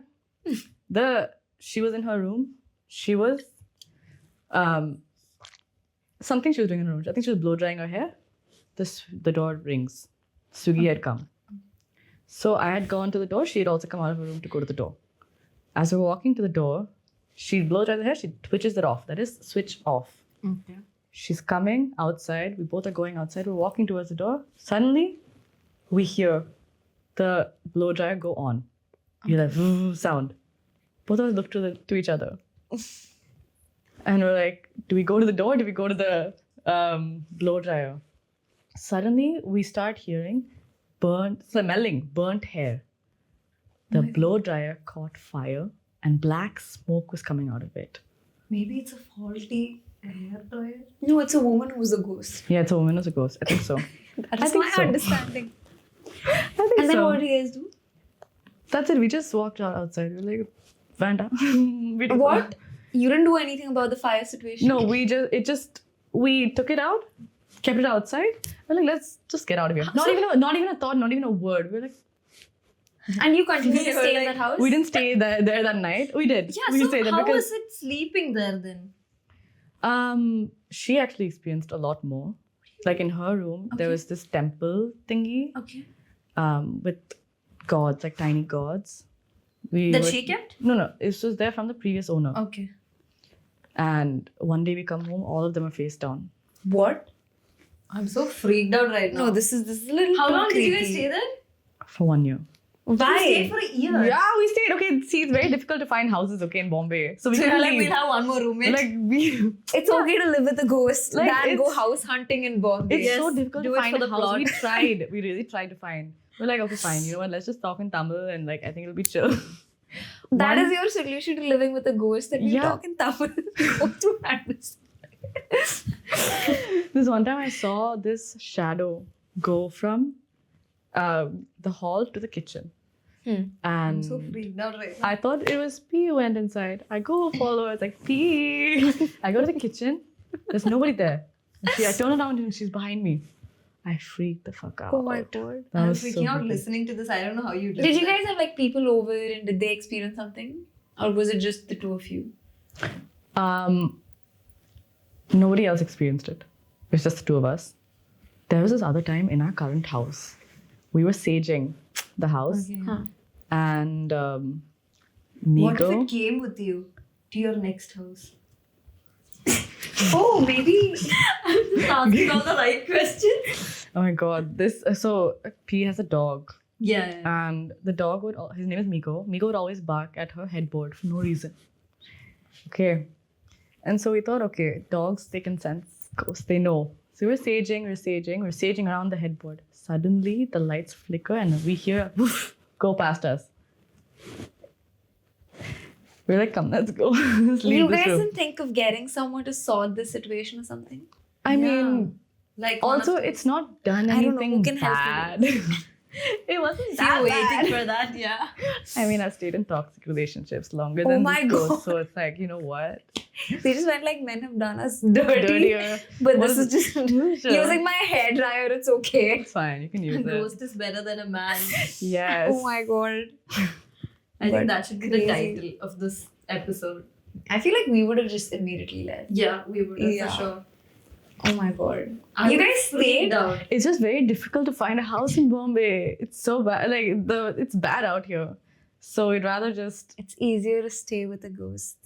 Speaker 2: She was in her room. She was something she was doing in her room. I think she was blow drying her hair. The door rings. Sugi had come. So I had gone to the door. She had also come out of her room to go to the door. As we were walking to the door, she blow dries her hair. She twitches it off. That is switch off.
Speaker 1: Okay.
Speaker 2: She's coming outside. We both are going outside. We're walking towards the door. Suddenly, we hear the blow dryer go on. You hear that "vroom" sound. Both of us look to each other. And we're like, do we go to the door? Do we go to the blow dryer? Suddenly, we start hearing smelling burnt hair. The blow dryer caught fire and black smoke was coming out of it.
Speaker 1: Maybe it's a faulty hair dryer.
Speaker 3: No, it's a woman who's a ghost.
Speaker 2: Yeah, it's a woman who's a ghost. I think so.
Speaker 3: That is
Speaker 2: think
Speaker 3: my
Speaker 2: so.
Speaker 3: understanding.
Speaker 2: I think
Speaker 3: And then
Speaker 2: so.
Speaker 3: what do you guys do?
Speaker 2: That's it. We just walked out outside. We're like, Vanda.
Speaker 3: What? You didn't do anything about the fire situation?
Speaker 2: No, we took it out, kept it outside. We're like, let's just get out of here. Not even a thought, not even a word. We're like,
Speaker 3: And you continued to
Speaker 1: We were
Speaker 3: stay in
Speaker 1: like-
Speaker 3: that house?
Speaker 2: we didn't stay there that night. We did.
Speaker 1: Yeah,
Speaker 2: we
Speaker 1: so
Speaker 2: stayed there
Speaker 1: how
Speaker 2: because
Speaker 1: was it sleeping there then?
Speaker 2: she actually experienced a lot more. Like in her room, there was this temple thingy
Speaker 1: Okay.
Speaker 2: with gods, like tiny gods.
Speaker 1: That she kept?
Speaker 2: No. It was there from the previous owner.
Speaker 1: Okay.
Speaker 2: And one day we come home, all of them are face down.
Speaker 3: What?
Speaker 1: I'm so freaked out right now.
Speaker 3: No, this is a little
Speaker 1: How
Speaker 3: too
Speaker 1: long did you guys
Speaker 3: creepy.
Speaker 1: stay there?
Speaker 2: For 1 year.
Speaker 1: You stayed
Speaker 3: Why?
Speaker 1: for a year.
Speaker 2: Yeah, we stayed. Okay, see, it's very difficult to find houses, okay, in Bombay. So we
Speaker 1: So
Speaker 2: couldn't
Speaker 1: you're like,
Speaker 2: leave.
Speaker 1: we'll have one more roommate.
Speaker 2: Like, we...
Speaker 3: It's okay to live with a ghost
Speaker 2: Like,
Speaker 3: than go
Speaker 2: it's-
Speaker 3: house hunting in Bombay.
Speaker 2: It's
Speaker 1: Yes,
Speaker 2: so difficult
Speaker 1: do
Speaker 2: to
Speaker 1: it
Speaker 2: find
Speaker 1: for
Speaker 2: a
Speaker 1: the
Speaker 2: house.
Speaker 1: plot.
Speaker 2: We tried. We really tried to find. We're like, okay, fine. You know what? Let's just talk in Tamil and like, I think it'll be chill.
Speaker 3: That
Speaker 2: One-
Speaker 3: is your solution to living with a ghost, that we
Speaker 2: Yeah.
Speaker 3: talk in Tamil. What to understand?
Speaker 2: This one time I saw this shadow go from the hall to the kitchen.
Speaker 3: Hmm.
Speaker 2: And
Speaker 1: I'm so freaked out right now.
Speaker 2: I thought it was P who went inside. I go follow her. It's like, P. I go to the kitchen. There's nobody there. I turn around and she's behind me. I freaked the fuck out.
Speaker 3: Oh my god.
Speaker 2: That
Speaker 1: I'm
Speaker 2: was
Speaker 1: freaking out
Speaker 2: freaky.
Speaker 1: listening to this. I don't know how you did
Speaker 3: Did you
Speaker 1: that.
Speaker 3: guys have like people over and did they experience something? Or was it just the two of you?
Speaker 2: Nobody else experienced it. It was just the two of us. There was this other time in our current house. We were saging the house.
Speaker 1: Okay.
Speaker 3: Huh.
Speaker 2: And
Speaker 1: What if
Speaker 2: Migo.
Speaker 1: it came with you to your next house?
Speaker 3: Oh, maybe.
Speaker 1: I'm just asking all the right questions.
Speaker 2: Oh my god. So P has a dog.
Speaker 1: Yeah.
Speaker 2: And the dog his name is Migo. Migo would always bark at her headboard for no reason. Okay. And so we thought, okay, dogs, they can sense ghosts, they know. So we're saging around the headboard. Suddenly the lights flicker and we hear woof, go past us. We're like, come, let's go. Let's leave
Speaker 3: You
Speaker 2: this
Speaker 3: guys
Speaker 2: room.
Speaker 3: didn't think of getting someone to sort this situation or something?
Speaker 2: I
Speaker 1: Yeah.
Speaker 2: mean,
Speaker 1: Like one
Speaker 2: also
Speaker 1: of
Speaker 2: it's not done
Speaker 3: I don't know,
Speaker 2: anything
Speaker 3: who can help
Speaker 2: bad. It wasn't
Speaker 1: the-
Speaker 2: that
Speaker 1: you
Speaker 2: bad.
Speaker 1: waiting for that, yeah.
Speaker 2: I mean, I've stayed in toxic relationships longer
Speaker 3: Oh
Speaker 2: than
Speaker 3: my
Speaker 2: this goes,
Speaker 3: God.
Speaker 2: so it's like, you know what?
Speaker 3: They just went like, men have done us dirty.
Speaker 2: Dirtier.
Speaker 3: But
Speaker 2: What
Speaker 3: this is just
Speaker 2: Sure.
Speaker 3: using my hairdryer, it's okay.
Speaker 2: It's fine, you can use
Speaker 1: A
Speaker 2: it.
Speaker 1: ghost is better than a man.
Speaker 2: Yes.
Speaker 3: Oh my god.
Speaker 1: I
Speaker 3: But
Speaker 1: think that should be the
Speaker 3: crazy.
Speaker 1: title of this episode.
Speaker 3: I feel like we would have just immediately left.
Speaker 1: Yeah, we would have
Speaker 3: Yeah.
Speaker 1: for sure.
Speaker 3: Oh my god.
Speaker 1: I
Speaker 3: You
Speaker 1: was
Speaker 3: guys
Speaker 1: freaked
Speaker 3: stayed?
Speaker 1: out.
Speaker 2: It's just very difficult to find a house in Bombay. It's so bad. Like it's bad out here. So we'd rather just
Speaker 3: It's easier to stay with a ghost.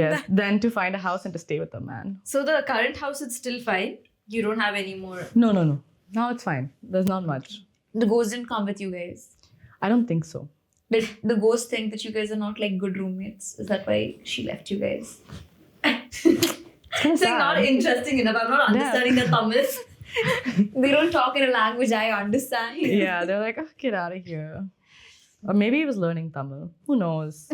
Speaker 2: yes than to find a house and to stay with a man.
Speaker 1: So the current house is still fine. You don't have any more.
Speaker 2: No. Now it's fine. There's not much.
Speaker 3: The ghost didn't come with you guys.
Speaker 2: I don't think so.
Speaker 3: Did the ghost think that you guys are not like good roommates? Is that why she left you guys?
Speaker 1: It's like not interesting enough. I'm not understanding the Tamil.
Speaker 3: They don't talk in a language I understand.
Speaker 2: Yeah, they're like, oh, get out of here. Or maybe he was learning Tamil. Who knows?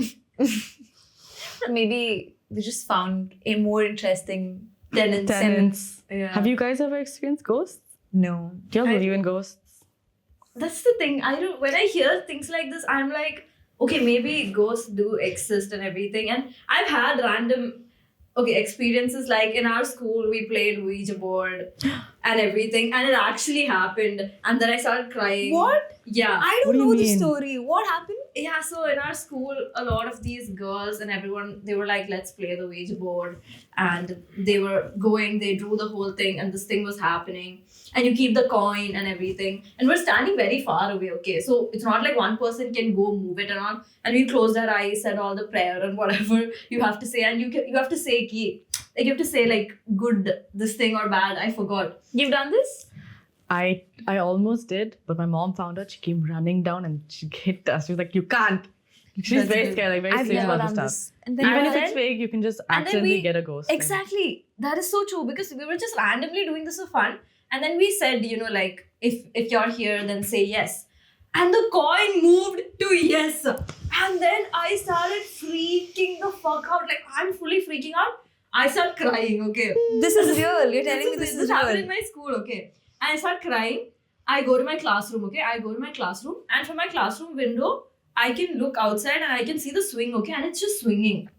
Speaker 3: Maybe they just found a more interesting
Speaker 1: Tenants. Yeah.
Speaker 2: Have you guys ever experienced ghosts?
Speaker 3: No.
Speaker 2: Do you all
Speaker 1: I-
Speaker 2: believe in ghosts?
Speaker 1: That's the thing. I don't. When I hear things like this, I'm like, okay, maybe ghosts do exist and everything. And I've had random, experiences. Like in our school, we played Ouija board and everything, and it actually happened. And then I started crying.
Speaker 3: What?
Speaker 1: Yeah.
Speaker 3: I
Speaker 2: What
Speaker 3: don't
Speaker 2: do you
Speaker 3: know the
Speaker 2: mean?
Speaker 3: story. What happened?
Speaker 1: so in our school, a lot of these girls and everyone, they were like, let's play the Ouija board. And they were going, they drew the whole thing, and this thing was happening. And you keep the coin and everything. And we're standing very far away, okay? So it's not like one person can go move it around. And we closed our eyes, said all the prayer and whatever you have to say. And you have to say, like, you have to say, like, good, this thing, or bad. I forgot. You've done this?
Speaker 2: I almost did, but my mom found out. She came running down and she hit us. She was like, "You can't." She's very scared, like very serious about this stuff.
Speaker 3: And then
Speaker 2: Even if it's fake, you can just accidentally get a ghost.
Speaker 1: Exactly. That is so true, because we were just randomly doing this for fun. And then we said, like, if you're here, then say yes. And the coin moved to yes. And then I started freaking the fuck out. Like, I'm fully freaking out. I start crying, okay?
Speaker 3: This is real. You're telling me this is
Speaker 1: happened
Speaker 3: real.
Speaker 1: in my school, okay? And I start crying. I go to my classroom, okay? And from my classroom window, I can look outside and I can see the swing, okay? And it's just swinging.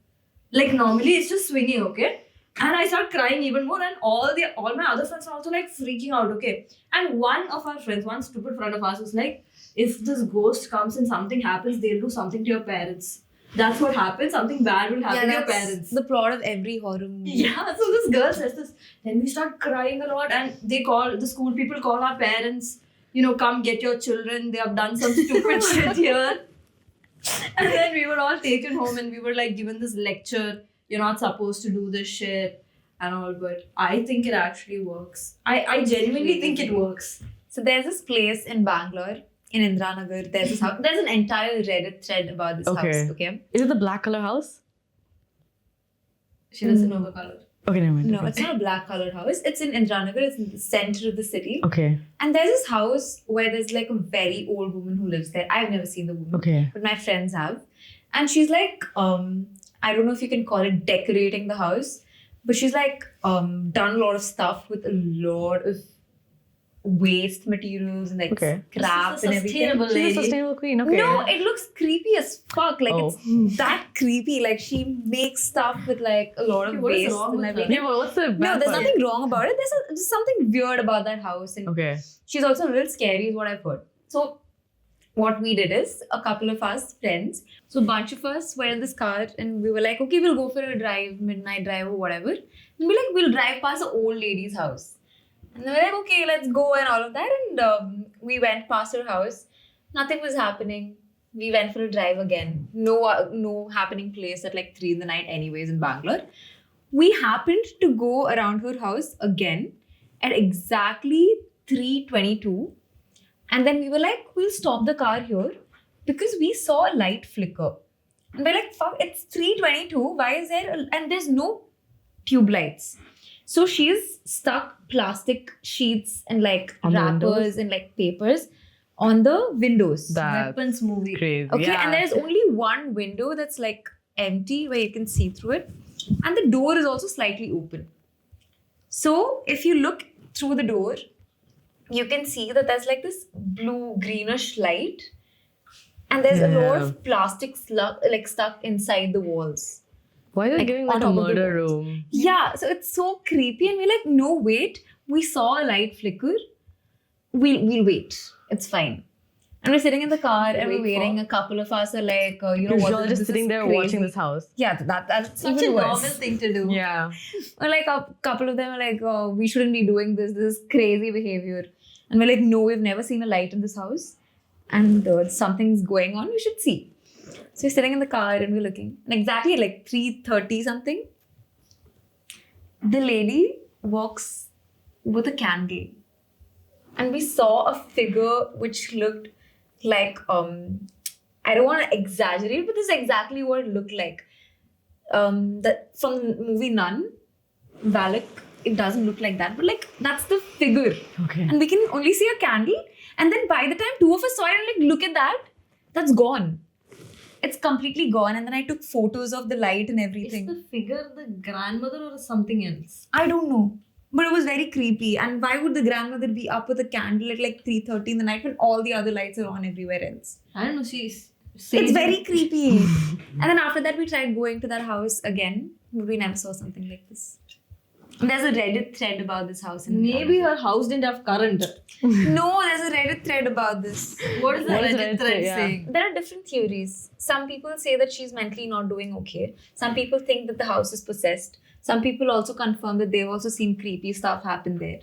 Speaker 1: Like, normally it's just swinging, okay? And I start crying even more, and all my other friends are also like freaking out, okay? And one of our friends, one stupid friend of ours, was like, if this ghost comes and something happens, they'll do something to your parents. That's what happens. Something bad will happen to your parents.
Speaker 3: The plot of every horror movie.
Speaker 1: Yeah, so this girl says this. Then we start crying a lot, and the school people call our parents, come get your children. They have done some stupid shit here. And then we were all taken home and we were like given this lecture. You're not supposed to do this shit and all, but I think it actually works. I genuinely think it works.
Speaker 3: So there's this place in Bangalore, in Indranagar. There's this house. There's an entire Reddit thread about this house. Okay.
Speaker 2: Is it the black color house?
Speaker 1: She doesn't know the color.
Speaker 2: Okay, never mind.
Speaker 3: No, it's not a black colored house. It's in Indranagar. It's in the center of the city.
Speaker 2: Okay.
Speaker 3: And there's this house where there's like a very old woman who lives there. I've never seen the woman.
Speaker 2: Okay.
Speaker 3: But my friends have. And she's like, I don't know if you can call it decorating the house, but she's like done a lot of stuff with a lot of waste materials and like scrap and everything.
Speaker 2: She's a sustainable queen. Okay.
Speaker 3: No, it looks creepy as fuck. Like it's that creepy. Like she makes stuff with like a lot of waste and everything.
Speaker 2: Yeah, but what's the bad
Speaker 3: No, there's
Speaker 2: part?
Speaker 3: nothing wrong about it. There's something weird about that house. And she's also a little scary is what I've heard. So what we did is, a couple of us friends, so a bunch of us were in this car and we were like, okay, we'll go for a drive, midnight drive or whatever. And we'll drive past the old lady's house. And they were like, okay, let's go and all of that. And we went past her house. Nothing was happening. We went for a drive again. No happening place at like 3 in the night anyways in Bangalore. We happened to go around her house again at exactly 3:22. And then we were like, we'll stop the car here because we saw a light flicker. And we're like, fuck, it's 3:22. Why is there? And there's no tube lights. So she's stuck plastic sheets and like wrappers and like papers on the windows.
Speaker 2: That's
Speaker 1: Weapons movie.
Speaker 2: Crazy.
Speaker 3: Okay,
Speaker 2: Yeah.
Speaker 3: and there's only one window that's like empty where you can see through it. And the door is also slightly open. So if you look through the door, you can see that there's like this blue greenish light, and there's a lot of plastic stuck inside the walls.
Speaker 2: Why are they
Speaker 3: like,
Speaker 2: giving
Speaker 3: on
Speaker 2: like a
Speaker 3: top of the
Speaker 2: murder
Speaker 3: walls.
Speaker 2: room?
Speaker 3: Yeah, so it's so creepy, and we're like, no, wait, we saw a light flicker. We'll wait. It's fine. And we're sitting in the car and we're waiting. A couple of us are like,
Speaker 2: You're
Speaker 3: what?
Speaker 2: just sitting there watching this house.
Speaker 3: Yeah, that's
Speaker 1: Such
Speaker 3: even
Speaker 1: a
Speaker 3: worse.
Speaker 1: normal thing to do.
Speaker 2: Yeah.
Speaker 3: Or like a couple of them are like, oh, we shouldn't be doing this. This is crazy behavior. And we're like, no, we've never seen a light in this house. And something's going on. We should see. So we're sitting in the car and we're looking. And exactly at like 3:30 something, the lady walks with a candle. And we saw a figure which looked like, I don't want to exaggerate, but this is exactly what it looked like. From the movie Nun, Valak, it doesn't look like that, but like that's the figure.
Speaker 2: Okay.
Speaker 3: And we can only see a candle. And then by the time two of us saw it, and like, look at that, that's gone. It's completely gone. And then I took photos of the light and everything.
Speaker 1: Is the figure the grandmother or something else?
Speaker 3: I don't know. But it was very creepy. And why would the grandmother be up with a candle at like 3:30 in the night when all the other lights are on everywhere else?
Speaker 1: I don't know. She's
Speaker 3: It's very creepy. And then after that, we tried going to that house again. But we never saw something like this. There's a Reddit thread about this house.
Speaker 1: Maybe her house didn't have current.
Speaker 3: No, there's a Reddit thread about this.
Speaker 1: What is the
Speaker 2: What is
Speaker 1: Reddit
Speaker 2: Reddit?
Speaker 1: thread
Speaker 2: Yeah.
Speaker 1: saying?
Speaker 3: There are different theories. Some people say that she's mentally not doing okay. Some people think that the house is possessed. Some people also confirm that they've also seen creepy stuff happen there.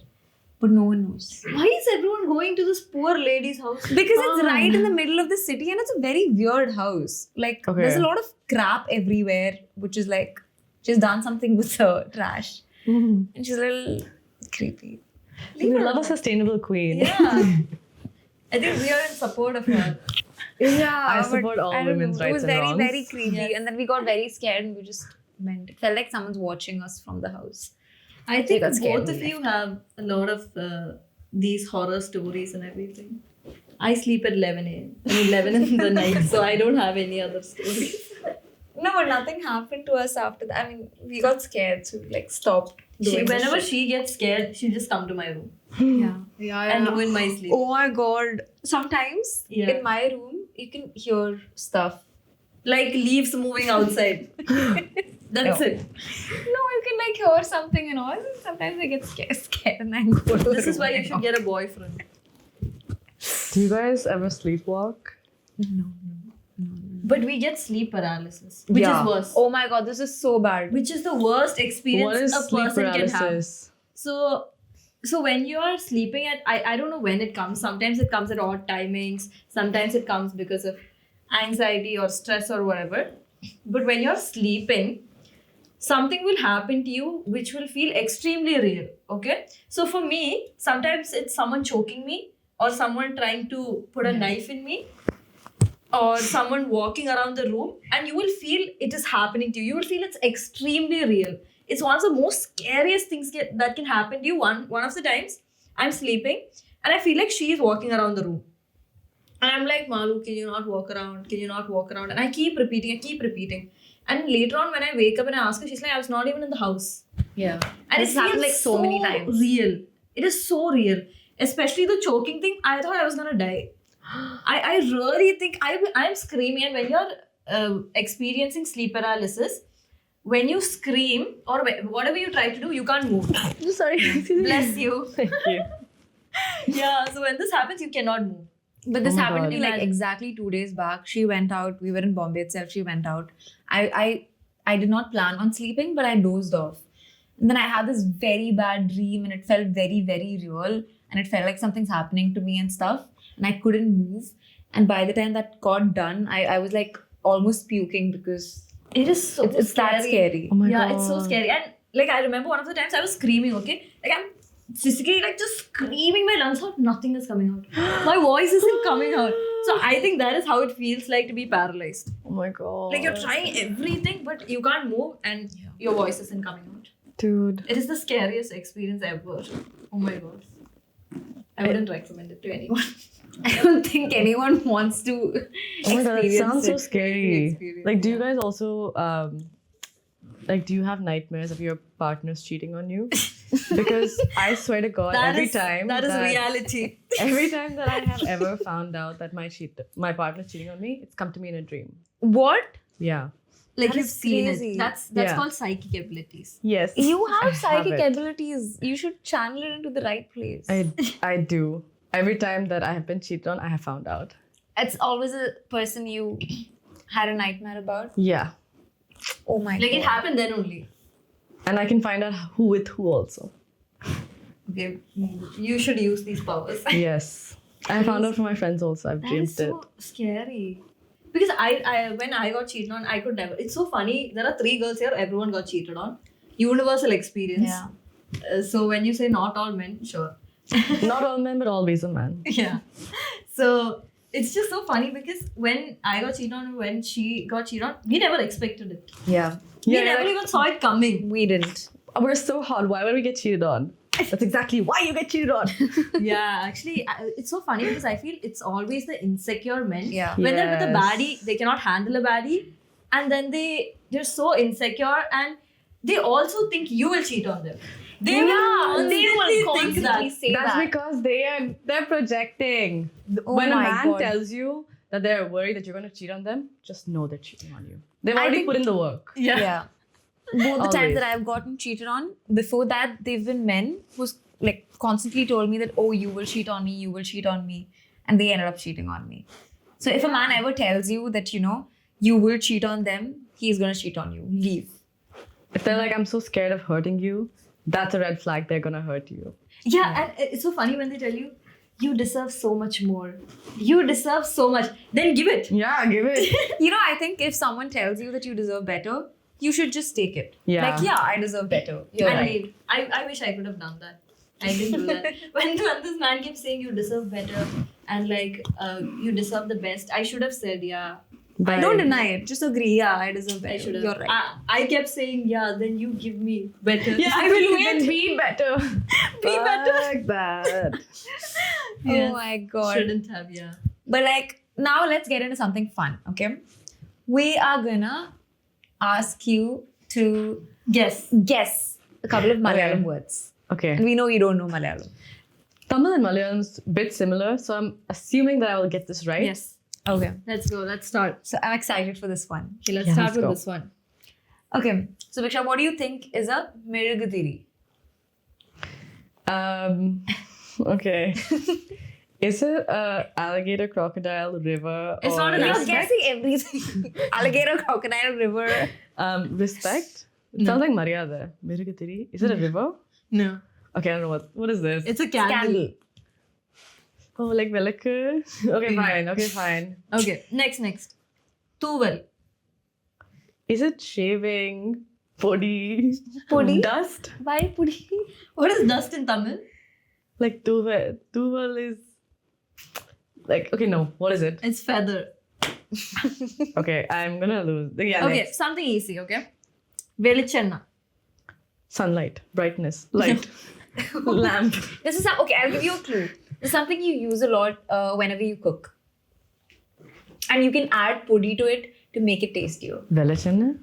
Speaker 3: But no one knows.
Speaker 1: Why is everyone going to this poor lady's house?
Speaker 3: Because it's right in the middle of the city and it's a very weird house. Like,
Speaker 2: Okay.
Speaker 3: there's a lot of crap everywhere, which is like, she's done something with the trash. And she's a little creepy.
Speaker 2: We love a sustainable queen.
Speaker 1: Yeah. I think we are in support of her.
Speaker 3: Yeah,
Speaker 2: I
Speaker 3: but
Speaker 2: support all
Speaker 3: I don't
Speaker 2: women's
Speaker 3: know. It
Speaker 2: rights
Speaker 3: was
Speaker 2: and
Speaker 3: very,
Speaker 2: wrongs.
Speaker 3: very creepy.
Speaker 1: Yes.
Speaker 3: And then we got very scared and we just went. It felt like someone's watching us from the house.
Speaker 1: I think
Speaker 3: got scared
Speaker 1: both of
Speaker 3: and
Speaker 1: you have a lot of these horror stories and everything. I sleep at 11 a.m. I mean 11 in the night, so I don't have any other stories.
Speaker 3: No, but nothing happened to us after that. I mean, we got scared, so we like stopped doing the
Speaker 1: Whenever
Speaker 3: shit.
Speaker 1: she gets scared, she just come to my room
Speaker 3: Yeah.
Speaker 1: and ruin my sleep.
Speaker 3: Oh my god. Sometimes
Speaker 1: Yeah.
Speaker 3: in my room, you can hear stuff.
Speaker 1: Like leaves moving outside. That's
Speaker 3: No.
Speaker 1: it.
Speaker 3: No, you can like hear something and all. Sometimes I get scared and I go to
Speaker 1: This is why you should get a boyfriend.
Speaker 2: Do you guys ever sleepwalk?
Speaker 3: No.
Speaker 1: But we get sleep paralysis, which is worse.
Speaker 3: Oh my god, this is so bad.
Speaker 1: Which is the worst experience
Speaker 2: What is
Speaker 1: a
Speaker 2: sleep
Speaker 1: person can have.
Speaker 2: paralysis?
Speaker 1: So when you are sleeping at, I don't know when it comes. Sometimes it comes at odd timings. Sometimes it comes because of anxiety or stress or whatever. But when you're sleeping, something will happen to you which will feel extremely real. Okay. So for me, sometimes it's someone choking me or someone trying to put a knife in me or someone walking around the room, and you will feel it is happening to you. You will feel it's extremely real. It's one of the most scariest things that can happen to you. One of the times, I'm sleeping and I feel like she is walking around the room. And I'm like, Malu, can you not walk around? Can you not walk around? And I keep repeating. And later on, when I wake up and I ask her, she's like, I was not even in the house.
Speaker 3: Yeah.
Speaker 1: And
Speaker 3: This
Speaker 1: it
Speaker 3: happened,
Speaker 1: feels
Speaker 3: like, so many times.
Speaker 1: real. It is so real. Especially the choking thing. I thought I was gonna die. I really think I'm screaming. And when you're experiencing sleep paralysis, when you scream or whatever you try to do, you can't move.
Speaker 2: Sorry.
Speaker 1: Bless you.
Speaker 2: Thank you.
Speaker 1: Yeah. So when this happens, you cannot move.
Speaker 3: But this
Speaker 2: Oh my
Speaker 3: happened to
Speaker 2: God.
Speaker 3: me like
Speaker 1: Imagine.
Speaker 3: exactly 2 days back. She went out. We were in Bombay itself. She went out. I did not plan on sleeping, but I dozed off. And then I had this very bad dream and it felt very, very real. And it felt like something's happening to me and stuff. And I couldn't move. And by the time that got done, I was like almost puking because
Speaker 1: It is so
Speaker 3: it's that scary.
Speaker 2: Oh my
Speaker 1: yeah,
Speaker 2: God.
Speaker 1: it's so scary. And like I remember one of the times I was screaming, okay? Like I'm physically like just screaming my lungs out, nothing is coming out. My voice isn't coming out. So I think that is how it feels like to be paralyzed.
Speaker 2: Oh my God.
Speaker 1: Like you're trying everything, but you can't move and your voice isn't coming out.
Speaker 2: Dude.
Speaker 1: It is the scariest experience ever. Oh my god. I wouldn't recommend it to anyone.
Speaker 3: I don't think anyone wants to.
Speaker 2: Oh my God, that sounds so
Speaker 3: experience
Speaker 2: scary.
Speaker 3: experience,
Speaker 2: Like, do you
Speaker 3: yeah.
Speaker 2: guys also, like, do you have nightmares of your partners cheating on you? Because I swear to God,
Speaker 1: That
Speaker 2: every
Speaker 1: is
Speaker 2: time
Speaker 1: reality.
Speaker 2: every time that I have ever found out that my partner's cheating on me, it's come to me in a dream.
Speaker 3: What?
Speaker 2: Yeah.
Speaker 1: Like
Speaker 3: That
Speaker 1: you've
Speaker 3: is
Speaker 1: seen
Speaker 3: crazy.
Speaker 1: it. That's
Speaker 2: Yeah.
Speaker 1: called psychic abilities.
Speaker 2: Yes.
Speaker 3: You
Speaker 2: I
Speaker 3: have psychic
Speaker 2: it.
Speaker 3: abilities. You should channel it into the right place.
Speaker 2: I do. Every time that I have been cheated on, I have found out.
Speaker 3: It's always a person you had a nightmare about.
Speaker 2: Yeah.
Speaker 3: Oh my god.
Speaker 1: Like it happened then only.
Speaker 2: And I can find out who with who also.
Speaker 1: Okay, you should use these powers.
Speaker 2: Yes. I found out from my friends also. I've
Speaker 1: That
Speaker 2: dreamed
Speaker 1: is so scary. Because I when I got cheated on, I could never. It's so funny. There are 3 girls here. Everyone got cheated on. Universal experience.
Speaker 3: Yeah.
Speaker 1: So when you say not all men, sure.
Speaker 2: it. Not all men, but always a man.
Speaker 1: Yeah. So it's just so funny because when I got cheated on and when she got cheated on, we never expected it.
Speaker 3: Yeah.
Speaker 1: We
Speaker 2: Yeah,
Speaker 1: never
Speaker 2: like-
Speaker 1: even saw it coming.
Speaker 3: We didn't.
Speaker 2: We're so hot. Why would we get cheated on? That's exactly why you get cheated on.
Speaker 1: Yeah, actually, it's so funny because I feel it's always the insecure men.
Speaker 3: Yeah.
Speaker 1: When they're with a
Speaker 2: Yes.
Speaker 1: baddie, they cannot handle a baddie, and then they're so insecure, and they also think you will cheat on them. They
Speaker 3: Yeah,
Speaker 1: will
Speaker 3: they will
Speaker 1: constantly think
Speaker 3: constantly
Speaker 1: that.
Speaker 3: say
Speaker 2: That's
Speaker 3: that.
Speaker 2: because they're projecting.
Speaker 3: Oh
Speaker 2: When a
Speaker 3: my
Speaker 2: man
Speaker 3: God.
Speaker 2: tells you that they're worried that you're going to cheat on them, just know they're cheating on you. They've
Speaker 3: I
Speaker 2: already
Speaker 3: think-
Speaker 2: put in the work.
Speaker 1: Yeah.
Speaker 3: Yeah. both the times
Speaker 2: Always.
Speaker 3: that I've gotten cheated on, before that, they've been men who's like constantly told me that, oh, you will cheat on me, you will cheat on me. And they ended up cheating on me. So if a man ever tells you that, you will cheat on them, he's going to cheat on you. Leave.
Speaker 2: If they're like, I'm so scared of hurting you, that's a red flag. They're gonna hurt you.
Speaker 1: Yeah, and it's so funny when they tell you, you deserve so much more. You deserve so much. Then give it.
Speaker 2: Yeah, give it.
Speaker 3: I think if someone tells you that you deserve better, you should just take it.
Speaker 2: Yeah.
Speaker 3: Like, yeah, I deserve better. You're
Speaker 1: And
Speaker 3: right.
Speaker 1: leave. I wish I could have done that. I didn't do that. When this man keeps saying you deserve better and like you deserve the best, I should have said, yeah.
Speaker 3: Don't deny it. Just agree. Yeah, I deserve better.
Speaker 1: I should have.
Speaker 3: You're right.
Speaker 1: I kept saying, yeah, then you give me better.
Speaker 2: Yeah,
Speaker 1: I will wait.
Speaker 2: Be better.
Speaker 1: Be better.
Speaker 2: Like that.
Speaker 3: Oh my God.
Speaker 1: Shouldn't have, yeah.
Speaker 3: But like, now let's get into something fun, okay? We are gonna ask you to guess a couple of Malayalam words.
Speaker 2: Okay.
Speaker 3: And we know you don't know Malayalam.
Speaker 2: Tamil and Malayalam's a bit similar, so I'm assuming that I will get this right.
Speaker 1: Yes.
Speaker 3: Okay.
Speaker 1: Let's go. Let's start.
Speaker 3: So I'm excited for this one.
Speaker 1: Okay, let's
Speaker 2: Yeah,
Speaker 1: start
Speaker 2: let's
Speaker 1: with
Speaker 2: go.
Speaker 1: this one.
Speaker 3: Okay. So Subiksha, what do you think is a Mirugadiri?
Speaker 2: Okay. Is it a alligator, crocodile, river,
Speaker 1: It's
Speaker 2: or
Speaker 1: not an
Speaker 3: You're
Speaker 1: Respect.
Speaker 3: guessing everything. Alligator, crocodile, river.
Speaker 2: respect? It
Speaker 1: No.
Speaker 2: sounds like Maryada. Mirugatiri. Is it a river?
Speaker 1: No.
Speaker 2: Okay, I don't know what is this.
Speaker 1: It's a candle.
Speaker 3: Scandal.
Speaker 2: Oh, like Velakku? Okay, fine. Okay, fine.
Speaker 1: Okay, next. Tuval.
Speaker 2: Is it shaving? Podi?
Speaker 3: Podi?
Speaker 2: Dust?
Speaker 3: Why pudi?
Speaker 1: What is dust in Tamil?
Speaker 2: Like tuval. Tuval is like, okay, no. What is it?
Speaker 1: It's feather.
Speaker 2: Okay, I'm gonna lose. Yeah,
Speaker 1: Okay,
Speaker 2: next.
Speaker 1: something easy, okay? Velichenna.
Speaker 2: Sunlight, brightness, light, lamp.
Speaker 3: This is okay. I'll give you a clue. This is something you use a lot whenever you cook, and you can add podi to it to make it tastier.
Speaker 2: Velichenna?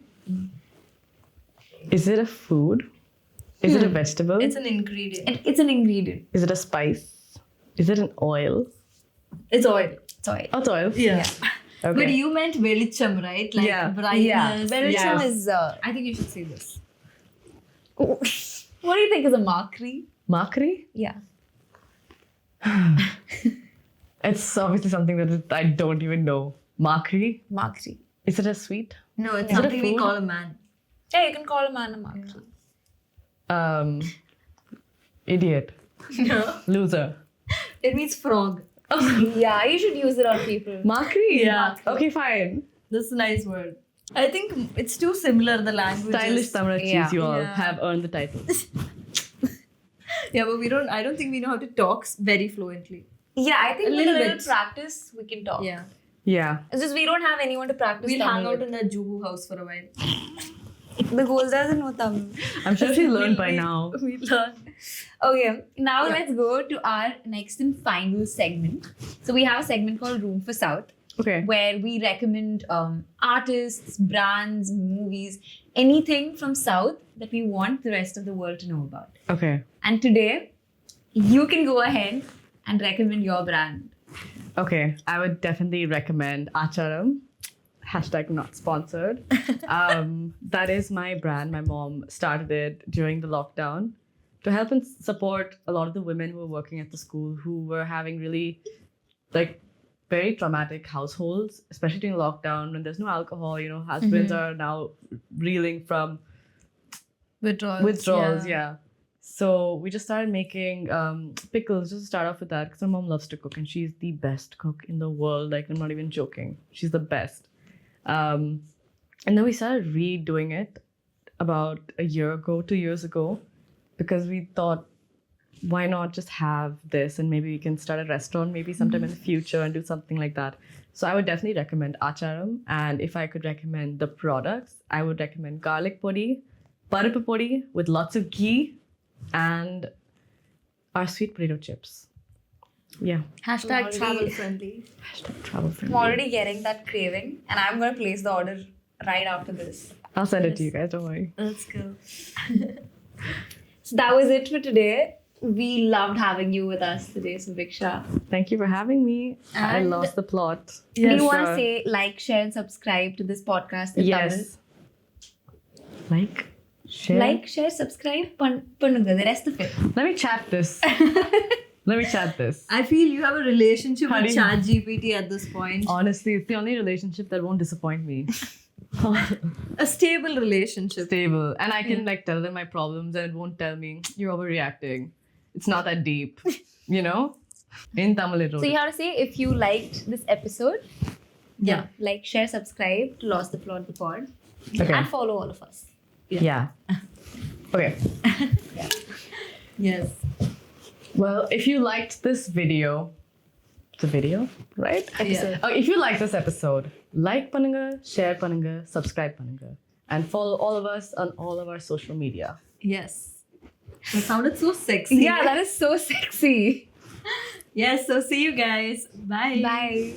Speaker 2: Is it a food? Is it a vegetable?
Speaker 1: It's an ingredient.
Speaker 3: And it's an ingredient.
Speaker 2: Is it a spice? Is it an oil?
Speaker 1: It's oil.
Speaker 3: It's oil.
Speaker 2: Oh, it's oil.
Speaker 1: Yeah.
Speaker 2: Okay.
Speaker 1: But you meant velicham, right? Like
Speaker 2: Yeah.
Speaker 1: brightness.
Speaker 3: Yeah. Velicham
Speaker 2: Yes.
Speaker 3: is.
Speaker 1: I think you should say this.
Speaker 3: What do you think is a makri?
Speaker 2: Makri?
Speaker 3: Yeah.
Speaker 2: It's obviously something that I don't even know. Makri?
Speaker 3: Makri.
Speaker 2: Is it a sweet?
Speaker 1: No, it's
Speaker 2: Is it a
Speaker 1: something we
Speaker 2: food?
Speaker 1: call a man.
Speaker 3: Yeah, you can call a man a makri.
Speaker 2: Idiot.
Speaker 1: No.
Speaker 2: Loser.
Speaker 1: It means frog.
Speaker 3: Yeah, you should use it on people.
Speaker 2: Makri?
Speaker 1: Yeah.
Speaker 2: Okay, fine.
Speaker 1: That's a nice word. I think it's too similar, the language.
Speaker 2: Stylish Tamil
Speaker 3: Yeah.
Speaker 2: you all
Speaker 1: Yeah.
Speaker 2: have earned the title.
Speaker 1: Yeah, but I don't think we know how to talk very fluently.
Speaker 3: Yeah, I think
Speaker 1: A
Speaker 3: with a
Speaker 1: little
Speaker 3: little
Speaker 1: bit.
Speaker 3: practice, we can talk.
Speaker 1: Yeah.
Speaker 2: Yeah.
Speaker 3: It's just we don't have anyone to practice
Speaker 1: We'll hang
Speaker 3: Tamil
Speaker 1: out
Speaker 3: with.
Speaker 1: in that Juhu house for a while.
Speaker 3: The goal doesn't know Tamil.
Speaker 2: I'm sure she learned by now.
Speaker 1: We learn.
Speaker 3: Okay, now
Speaker 1: Yeah.
Speaker 3: let's go to our next and final segment. So we have a segment called Room for South,
Speaker 2: Okay.
Speaker 3: where we recommend artists, brands, movies, anything from South that we want the rest of the world to know about.
Speaker 2: Okay.
Speaker 3: And today, you can go ahead and recommend your brand.
Speaker 2: Okay. I would definitely recommend Acharam. Hashtag not sponsored. That is my brand. My mom started it during the lockdown to help and support a lot of the women who were working at the school who were having really like very traumatic households, especially during lockdown when there's no alcohol. Husbands are now reeling from withdrawals. Yeah. So we just started making pickles just to start off with that because my mom loves to cook and she's the best cook in the world. Like, I'm not even joking. She's the best. And then we started redoing it about a year ago, 2 years ago, because we thought, why not just have this and maybe we can start a restaurant maybe sometime in the future and do something like that. So I would definitely recommend Acharam. And if I could recommend the products, I would recommend garlic podi, parapu podi with lots of ghee, and our sweet potato chips. Yeah.
Speaker 1: Hashtag travel friendly.
Speaker 2: Hashtag travel friendly.
Speaker 3: I'm already getting that craving, and I'm going to place the order right after this.
Speaker 2: I'll send it to you guys, don't worry.
Speaker 1: Let's go.
Speaker 3: So that was it for today. We loved having you with us today, Subiksha.
Speaker 2: Thank you for having me. I
Speaker 1: And-
Speaker 2: lost the plot.
Speaker 3: Do you want to
Speaker 2: sure.
Speaker 3: say like, share, and subscribe to this podcast in Tamil?
Speaker 2: Yes. Like, Share.
Speaker 3: Like, share, subscribe, Pannuga, the rest of it.
Speaker 2: Let me chat this. Let me chat this.
Speaker 1: I feel you have a relationship with
Speaker 2: Honey.
Speaker 1: ChatGPT at this point.
Speaker 2: Honestly, it's the only relationship that won't disappoint me.
Speaker 1: A stable relationship.
Speaker 2: Stable. And I can like tell them my problems and it won't tell me, you're overreacting. It's not that deep. You know? In Tamil it wrote
Speaker 3: So you
Speaker 2: it.
Speaker 3: have to say if you liked this episode,
Speaker 1: Yeah.
Speaker 3: like, share, subscribe to Lost the Plot the Pod,
Speaker 2: Okay.
Speaker 3: and follow all of us.
Speaker 2: Yeah. Okay.
Speaker 1: Yes.
Speaker 2: Well, if you liked this video, it's a video, right?
Speaker 1: Episode.
Speaker 2: Oh, if you like this episode, like Panunga, share Panunga, subscribe Panunga, and follow all of us on all of our social media.
Speaker 1: Yes. That sounded so sexy.
Speaker 3: Yeah, that is so sexy.
Speaker 1: Yes, so see you guys. Bye.
Speaker 3: Bye.